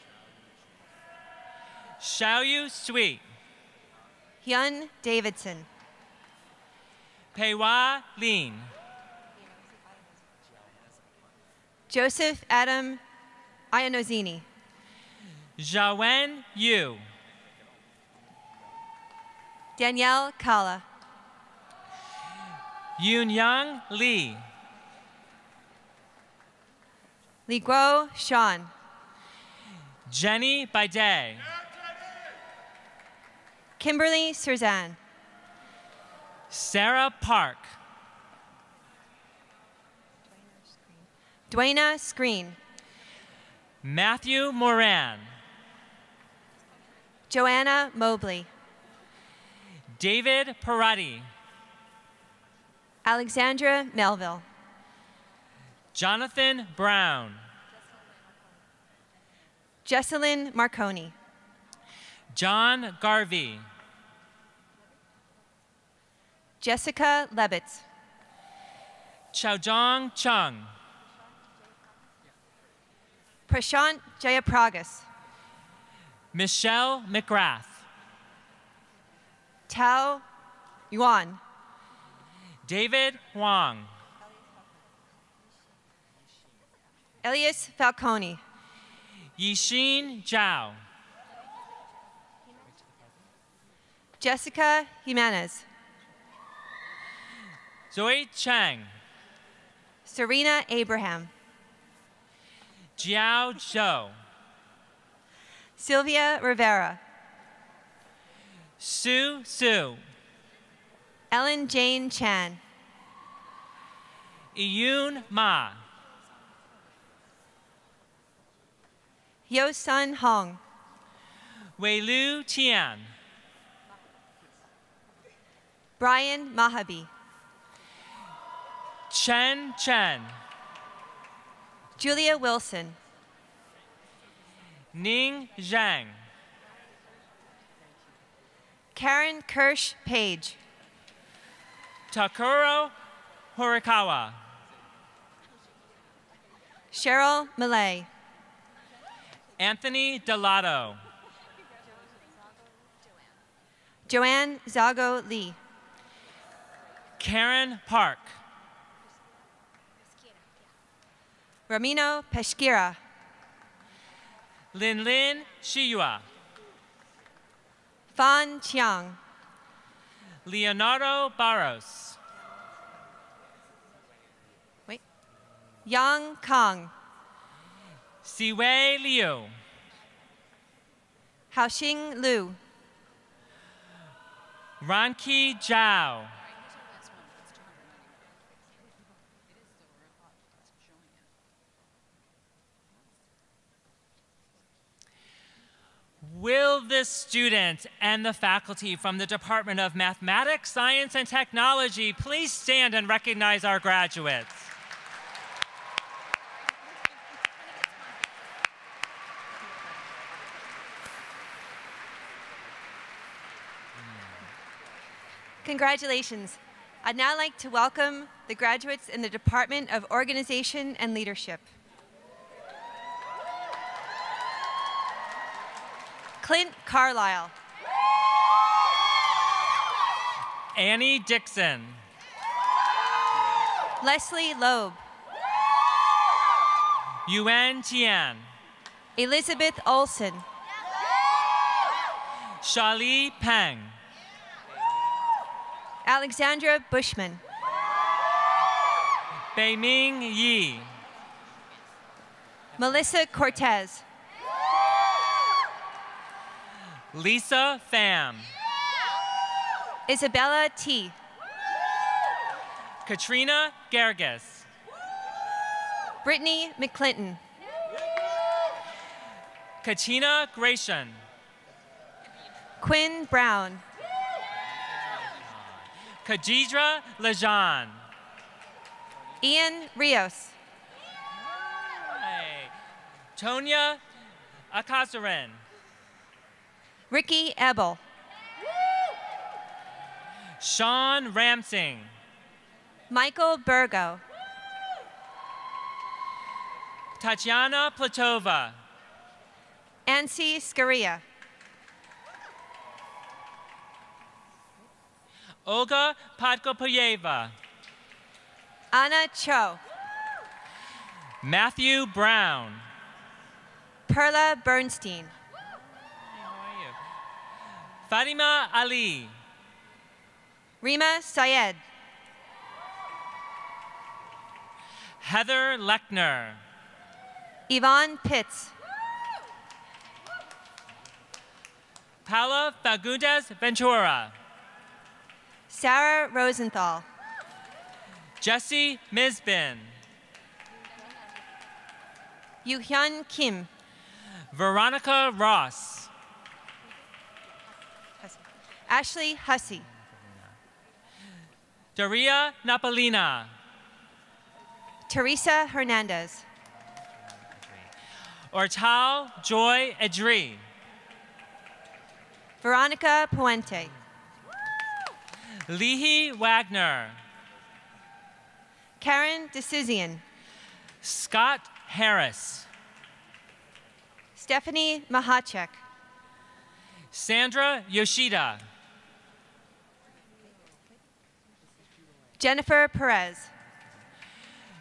Xiaoyu Sui. Hyun Davidson. Peiwa Lin. Joseph Adam Iannozini. Zhawen Yu. Danielle Kala. Yunyang Lee. Li Guo Sean. Jenny Baiday. Kimberly Surzan. Sarah Park. Dwayna Screen. Matthew Moran. Joanna Mobley. David Parati. Alexandra Melville. Jonathan Brown. Jesselyn Marconi. John Garvey. Jessica Lebitz. Chaojong Chung. Prashant Jayapragas. Michelle McGrath. Tao Yuan. David Huang. Elias Falcone. Yixin Zhao. Jessica Jimenez. Zoe Chang. Serena Abraham. Jiao Zhou. Sylvia Rivera. Sue Su. Ellen Jane Chan. Iyun Ma. Yo-Sun Hong. Weilu Tian. Brian Mahabi. Chen Chen. Julia Wilson. Ning Zhang. Karen Kirsch Page. Takuro Horikawa. Cheryl Millay. Anthony Delato. Joanne Zago Lee. Karen Park. Ramino Peshkira. Lin Lin Shiyua. Fan Chiang. Leonardo Barros. Wait. Yang Kang. Siwei Liu. Haoxing Liu. Ranqi Zhao. Will this student and the faculty from the Department of Mathematics, Science, and Technology please stand and recognize our graduates? Congratulations. I'd now like to welcome the graduates in the Department of Organization and Leadership. Clint Carlisle. Annie Dixon. Leslie Loeb. Yuan Tian. Elizabeth Olson. Shali Peng. Alexandra Bushman. Beiming Yi. Melissa Cortez. Lisa Pham. Isabella T. Katrina Gergis. Brittany McClinton. Katina Gratian. Quinn Brown. Khadidra Lejean. Ian Rios. Hey. Tonya Akasarin. Ricky Ebel. Sean Ramsing. Michael Burgo. Tatiana Platova. Ansi Scaria. Olga Podkopoyeva. Anna Cho. Matthew Brown. Perla Bernstein. How are you? Fatima Ali. Rima Syed. Heather Lechner. Yvonne Pitts. Paula Fagundes Ventura. Sarah Rosenthal. Jesse Misbin. Yoo-hyun Kim. Veronica Ross. Ashley Hussey. Daria Napolina. Teresa Hernandez. Ortal Joy Edri. Veronica Puente. Lihi Wagner. Karen DeCizian. Scott Harris. Stephanie Mahachek. Sandra Yoshida. Jennifer Perez.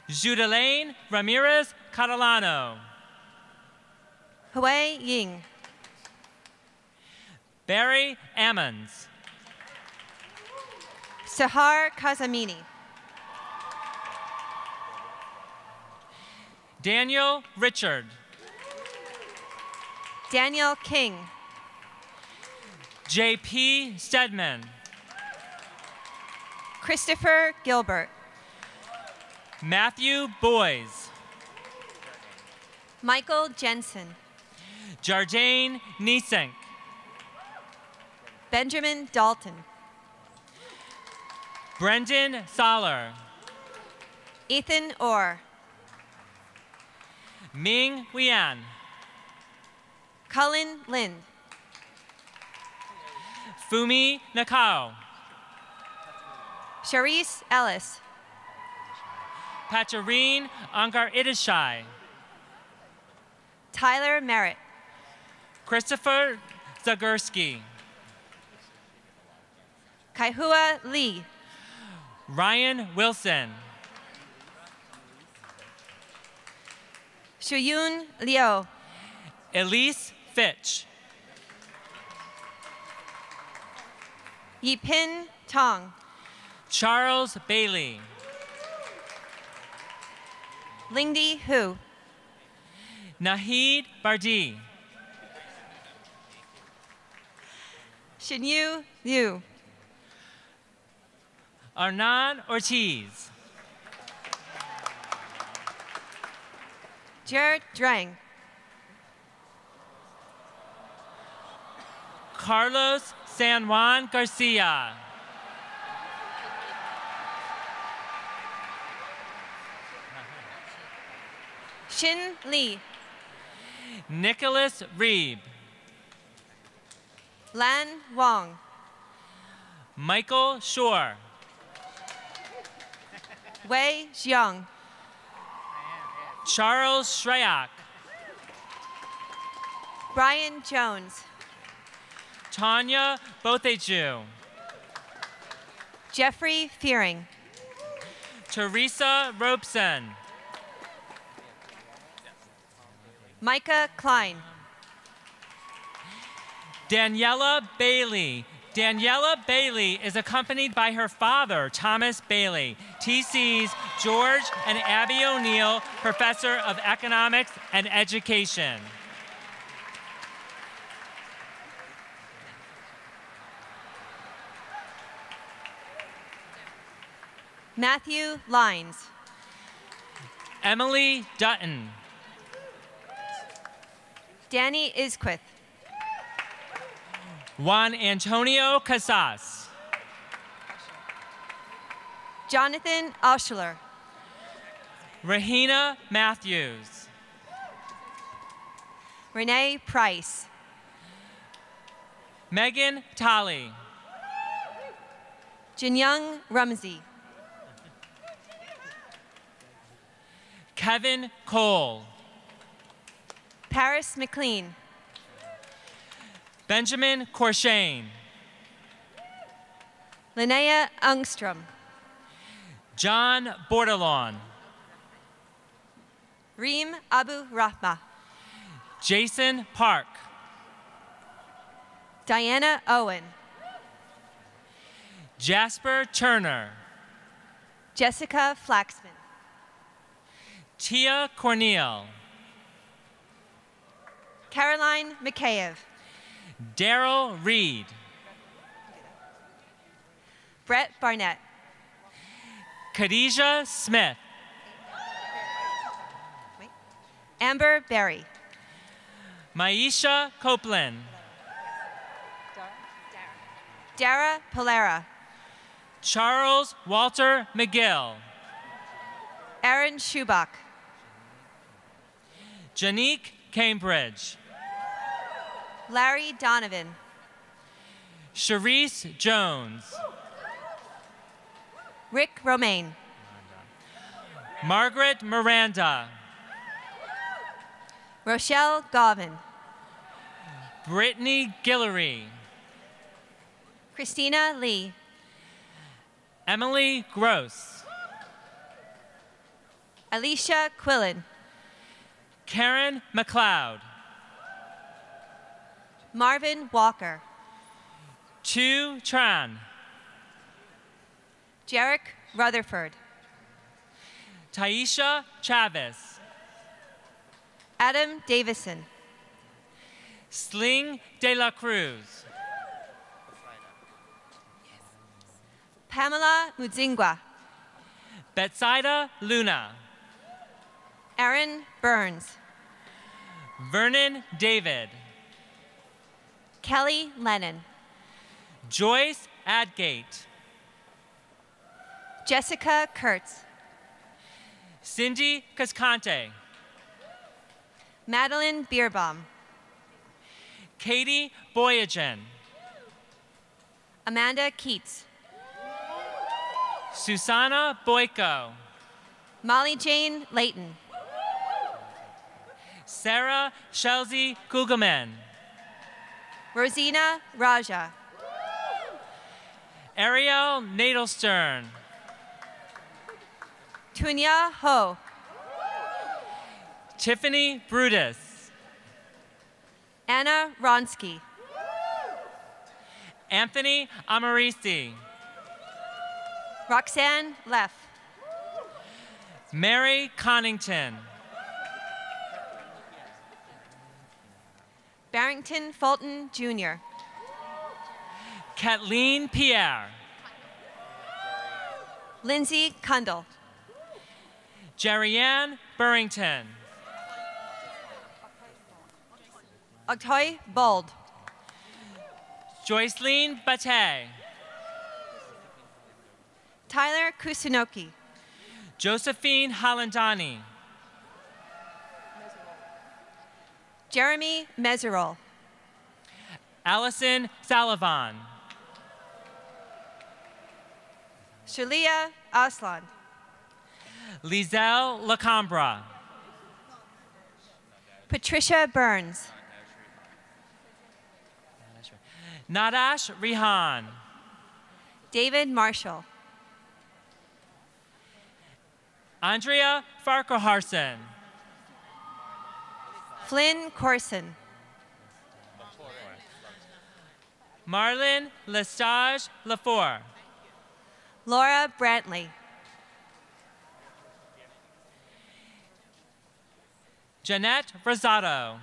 Judelaine Ramirez Catalano. Hui Ying. Barry Ammons. Sahar Kazamini. Daniel Richard. Daniel King. J.P. Stedman. Christopher Gilbert. Matthew Boys. Michael Jensen. Jardane Nisink. Benjamin Dalton. Brendan Soller. Ethan Orr. Ming Wian. Cullen Lind. Fumi Nakao. Charisse Ellis. Patarine Angar Idishai. Tyler Merritt. Christopher Zagurski. Kaihua Lee. Ryan Wilson. Shuyun Liu. Elise Fitch. Yipin Tong. Charles Bailey. Lingdi Hu. Nahid Bardi. Shinyu Liu. Arnan Ortiz. Jared Drang. Carlos San Juan Garcia. Shin Lee. Nicholas Reeb. Lan Wong. Michael Shore. Wei Xiong. Charles Shreyak. Brian Jones. Tanya Botheju. Jeffrey Fearing. Teresa Robeson. Micah Klein. Daniela Bailey. Daniela Bailey is accompanied by her father, Thomas Bailey, TC's George and Abby O'Neill Professor of Economics and Education. Matthew Lines. Emily Dutton. Danny Isquith. Juan Antonio Casas. Jonathan Oshler. Rahina Matthews. Renee Price. Megan Tolley. Jinyoung Rumsey. Kevin Cole. Paris McLean. Benjamin Corshane. Linnea Ungstrom. John Bordelon. Reem Abu Rahma. Jason Park. Diana Owen. Jasper Turner. Jessica Flaxman. Tia Cornell. Caroline Mikheyev. Daryl Reed. Brett Barnett. Khadijah Smith. Amber Berry. Maisha Copeland. Dara Polera. Charles Walter McGill. Aaron Schubach. Janique Cambridge. Larry Donovan. Sharice Jones. Rick Romaine. Margaret Miranda. Rochelle Govin. Brittany Guillory. Christina Lee. Emily Gross. Alicia Quillen. Karen McLeod. Marvin Walker. Tu Tran. Jarek Rutherford. Taisha Chavez. Adam Davison. Sling de la Cruz. Pamela Mudzingwa. Betsaida Luna. Aaron Burns. Vernon David. Kelly Lennon. Joyce Adgate. Jessica Kurtz. Cindy Cascante. Madeline Bierbaum. Katie Boyagen. Amanda Keats. Susanna Boyko. Molly Jane Layton. Sarah Shelzy Kugelman. Rosina Raja. Ariel Nadelstern. Tunya Ho. Tiffany Brutus. Anna Ronsky. Anthony Amarisi. Roxanne Leff. Mary Connington. Barrington Fulton, Jr. Kathleen Pierre. Lindsay Kundle. Jerrianne Burrington. Octoy Bold. Joyceline Bate. Tyler Kusunoki. Josephine Halandani. Jeremy Meserol. Allison Salavan. Shalia Aslan. Lizelle Lacambra. Patricia Burns. Nadash Rihan. David Marshall. Andrea Farquharson. Flynn Corson. Marlon Lestage Lafour. Laura Brantley. Jeanette Rosado.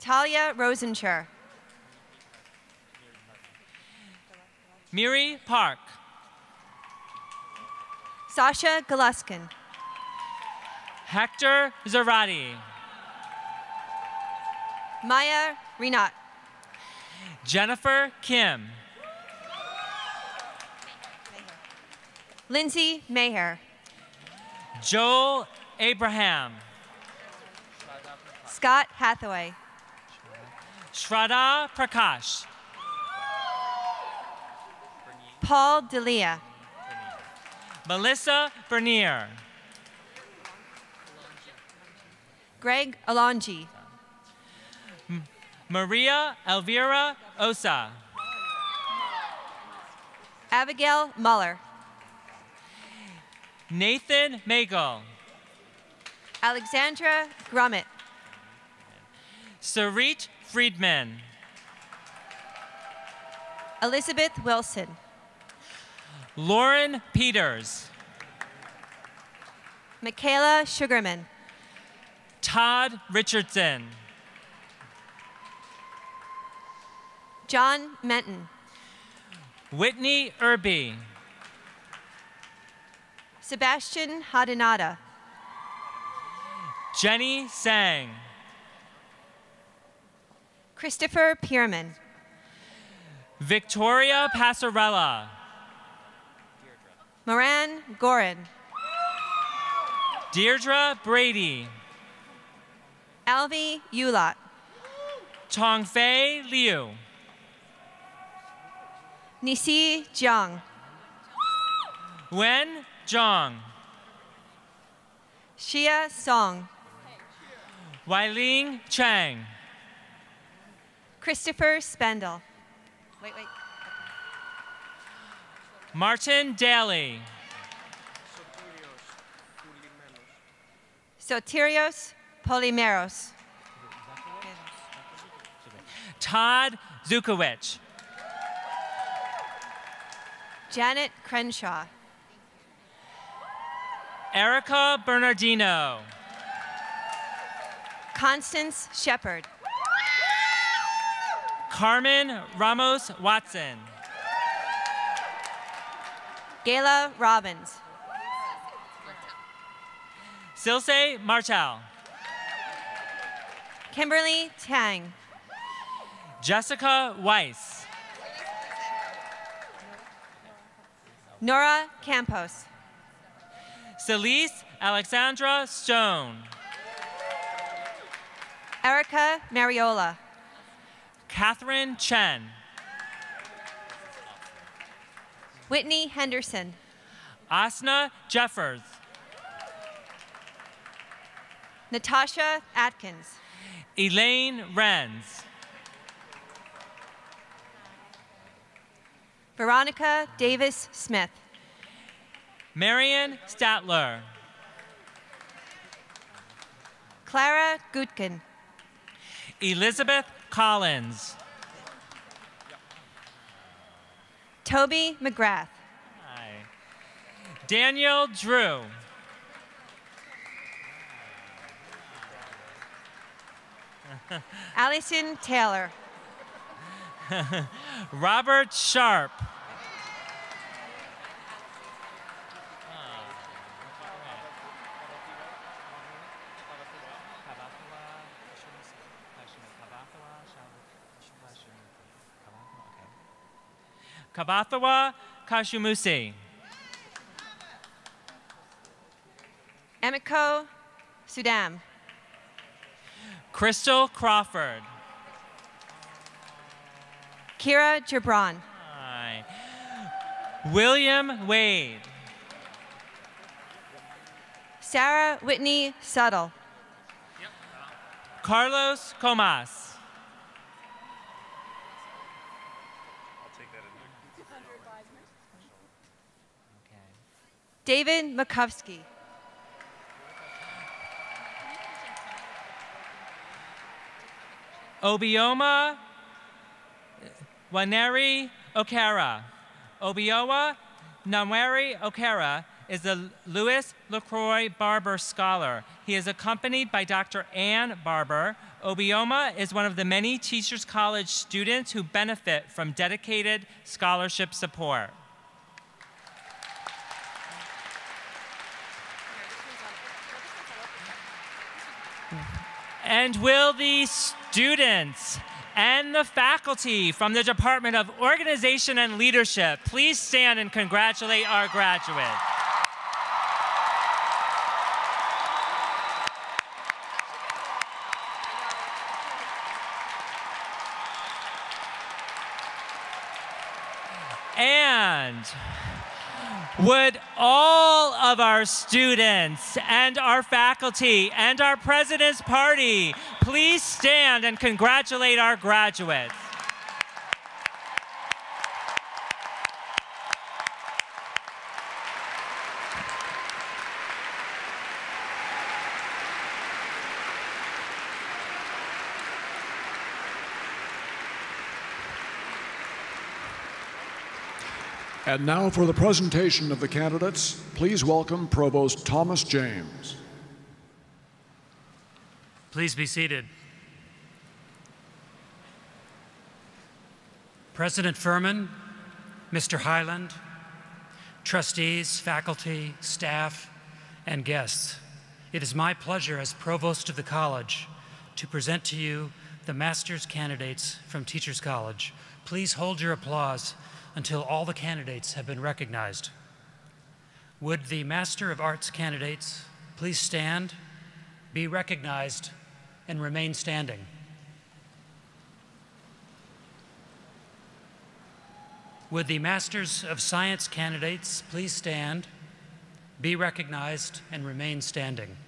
Talia Rosenshire. Miri Park. Sasha Galuskin. Hector Zarati. Maya Rinat. Jennifer Kim. Lindsay Maher. Joel Abraham. Scott Hathaway. Shraddha Prakash. Paul Delia. Melissa Bernier. Greg Alonji. Maria Elvira Osa. Abigail Muller. Nathan Magel. Alexandra Grummett. Sarit Friedman. Elizabeth Wilson. Lauren Peters. Michaela Sugarman. Todd Richardson. John Menton. Whitney Irby. Sebastian Hadenada. Jenny Sang. Christopher Pierman. Victoria Passarella. Moran Gorin. Deirdre Brady. Alvi Ulat. Tongfei Liu. Nisi Jiang. Wen Zhang. Xia Song. Weiling Chang. Christopher Spendel. Wait. Martin Daly. Sotirios Polimeros. Todd Zukowicz. Janet Crenshaw. Erica Bernardino. Constance Shepard. Carmen Ramos Watson. Gayla Robbins. Silse Martel. Kimberly Tang. Jessica Weiss. Nora Campos. Celise Alexandra Stone. Erica Mariola. Catherine Chen. Whitney Henderson. Asna Jeffers. Natasha Atkins. Elaine Renz. Veronica Davis Smith. Marion Statler. Clara Gutkin. Elizabeth Collins. Toby McGrath. Hi. Daniel Drew. Allison Taylor. Robert Sharp. Kabathawa Kashumusi. Emiko Sudam. Crystal Crawford. Kira Gibran. Hi. William Wade. Sarah Whitney Suttle. Carlos Comas. David Makovsky. Obioma Waneri Okara. Obiowa Naweri Okara is a Louis LaCroix Barber Scholar. He is accompanied by Dr. Ann Barber. Obioma is one of the many Teachers College students who benefit from dedicated scholarship support. And will the students and the faculty from the Department of Organization and Leadership please stand and congratulate our graduates. And would all of our students and our faculty and our President's Party please stand and congratulate our graduates. And now for the presentation of the candidates, please welcome Provost Thomas James. Please be seated. President Furman, Mr. Highland, trustees, faculty, staff, and guests, It is my pleasure as Provost of the College to present to you the Master's candidates from Teachers College. Please hold your applause until all the candidates have been recognized. Would the Master of Arts candidates please stand, be recognized, and remain standing? Would the Masters of Science candidates please stand, be recognized, and remain standing?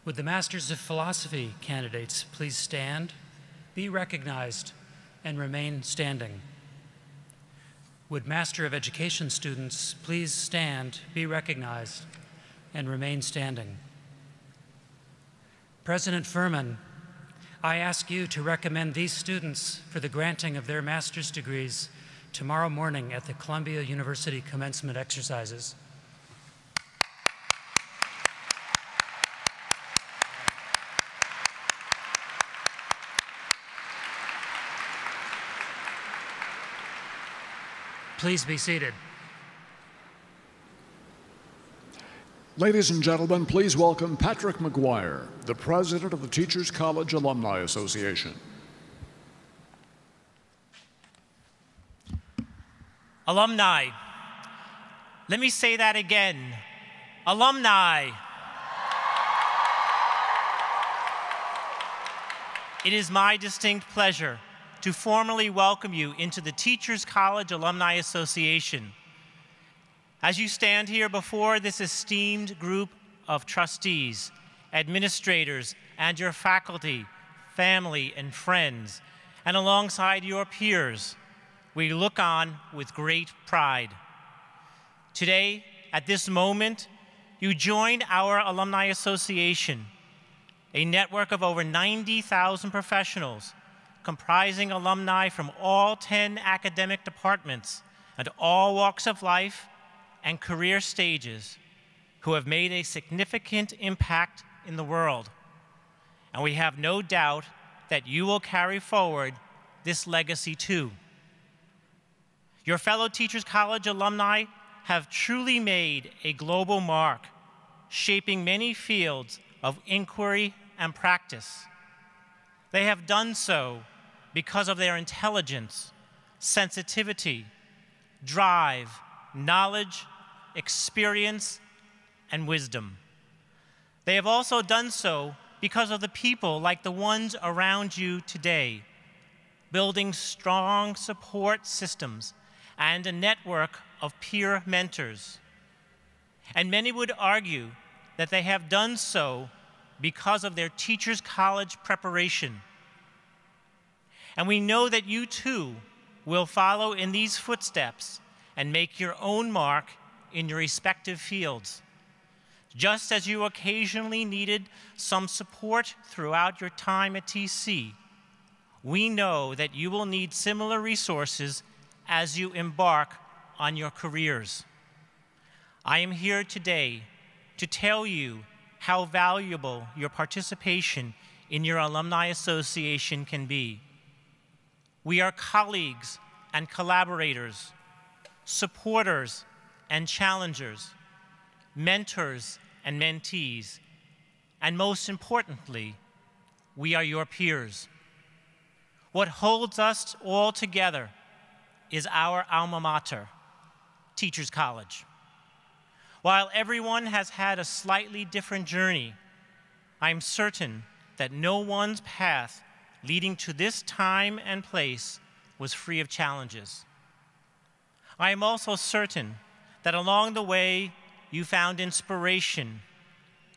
Would the Masters of Philosophy candidates please stand, be recognized, and remain standing? Would Master of Education students please stand, be recognized, and remain standing? President Furman, I ask you to recommend these students for the granting of their master's degrees tomorrow morning at the Columbia University commencement exercises. Please be seated. Ladies and gentlemen, please welcome Patrick McGuire, the president of the Teachers College Alumni Association. Alumni. Let me say that again. Alumni. It is my distinct pleasure to formally welcome you into the Teachers College Alumni Association. As you stand here before this esteemed group of trustees, administrators, and your faculty, family, and friends, and alongside your peers, we look on with great pride. Today, at this moment, you join our Alumni Association, a network of over 90,000 professionals comprising alumni from all 10 academic departments and all walks of life and career stages who have made a significant impact in the world. And we have no doubt that you will carry forward this legacy too. Your fellow Teachers College alumni have truly made a global mark, shaping many fields of inquiry and practice. They have done so because of their intelligence, sensitivity, drive, knowledge, experience, and wisdom. They have also done so because of the people like the ones around you today, building strong support systems and a network of peer mentors. And many would argue that they have done so because of their Teachers College preparation. And we know that you too will follow in these footsteps and make your own mark in your respective fields. Just as you occasionally needed some support throughout your time at TC, we know that you will need similar resources as you embark on your careers. I am here today to tell you how valuable your participation in your Alumni Association can be. We are colleagues and collaborators, supporters and challengers, mentors and mentees, and most importantly, we are your peers. What holds us all together is our alma mater, Teachers College. While everyone has had a slightly different journey, I'm certain that no one's path leading to this time and place was free of challenges. I am also certain that along the way, you found inspiration,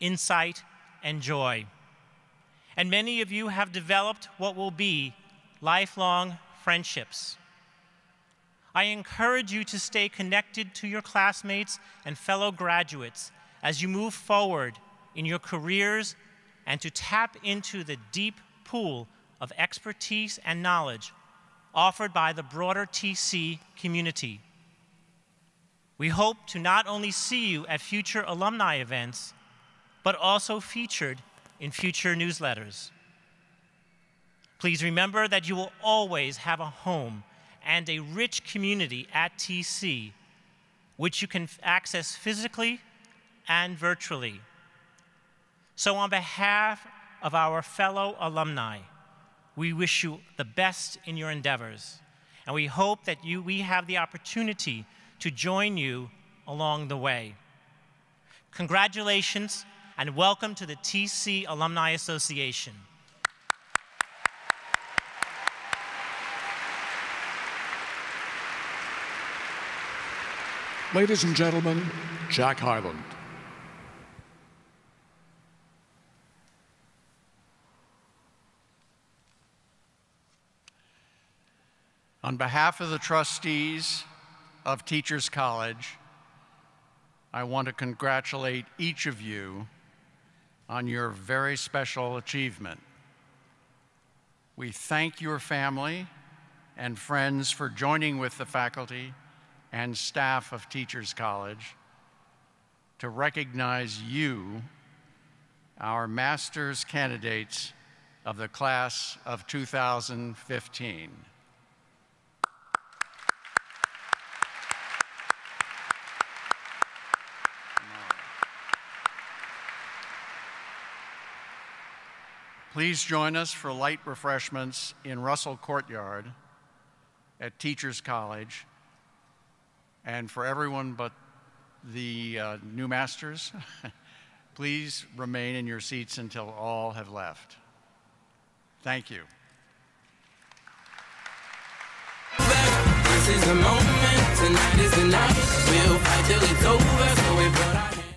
insight, and joy. And many of you have developed what will be lifelong friendships. I encourage you to stay connected to your classmates and fellow graduates as you move forward in your careers and to tap into the deep pool of expertise and knowledge offered by the broader TC community. We hope to not only see you at future alumni events, but also featured in future newsletters. Please remember that you will always have a home and a rich community at TC, which you can access physically and virtually. So on behalf of our fellow alumni, we wish you the best in your endeavors, and we hope that we have the opportunity to join you along the way. Congratulations and welcome to the TC Alumni Association. Ladies and gentlemen, Jack Hyland. On behalf of the trustees of Teachers College, I want to congratulate each of you on your very special achievement. We thank your family and friends for joining with the faculty and staff of Teachers College to recognize you, our master's candidates of the class of 2015. Please join us for light refreshments in Russell Courtyard at Teachers College. And for everyone but the new masters, please remain in your seats until all have left. Thank you. This is the moment, tonight is the night. We'll fight till it's over, so we put our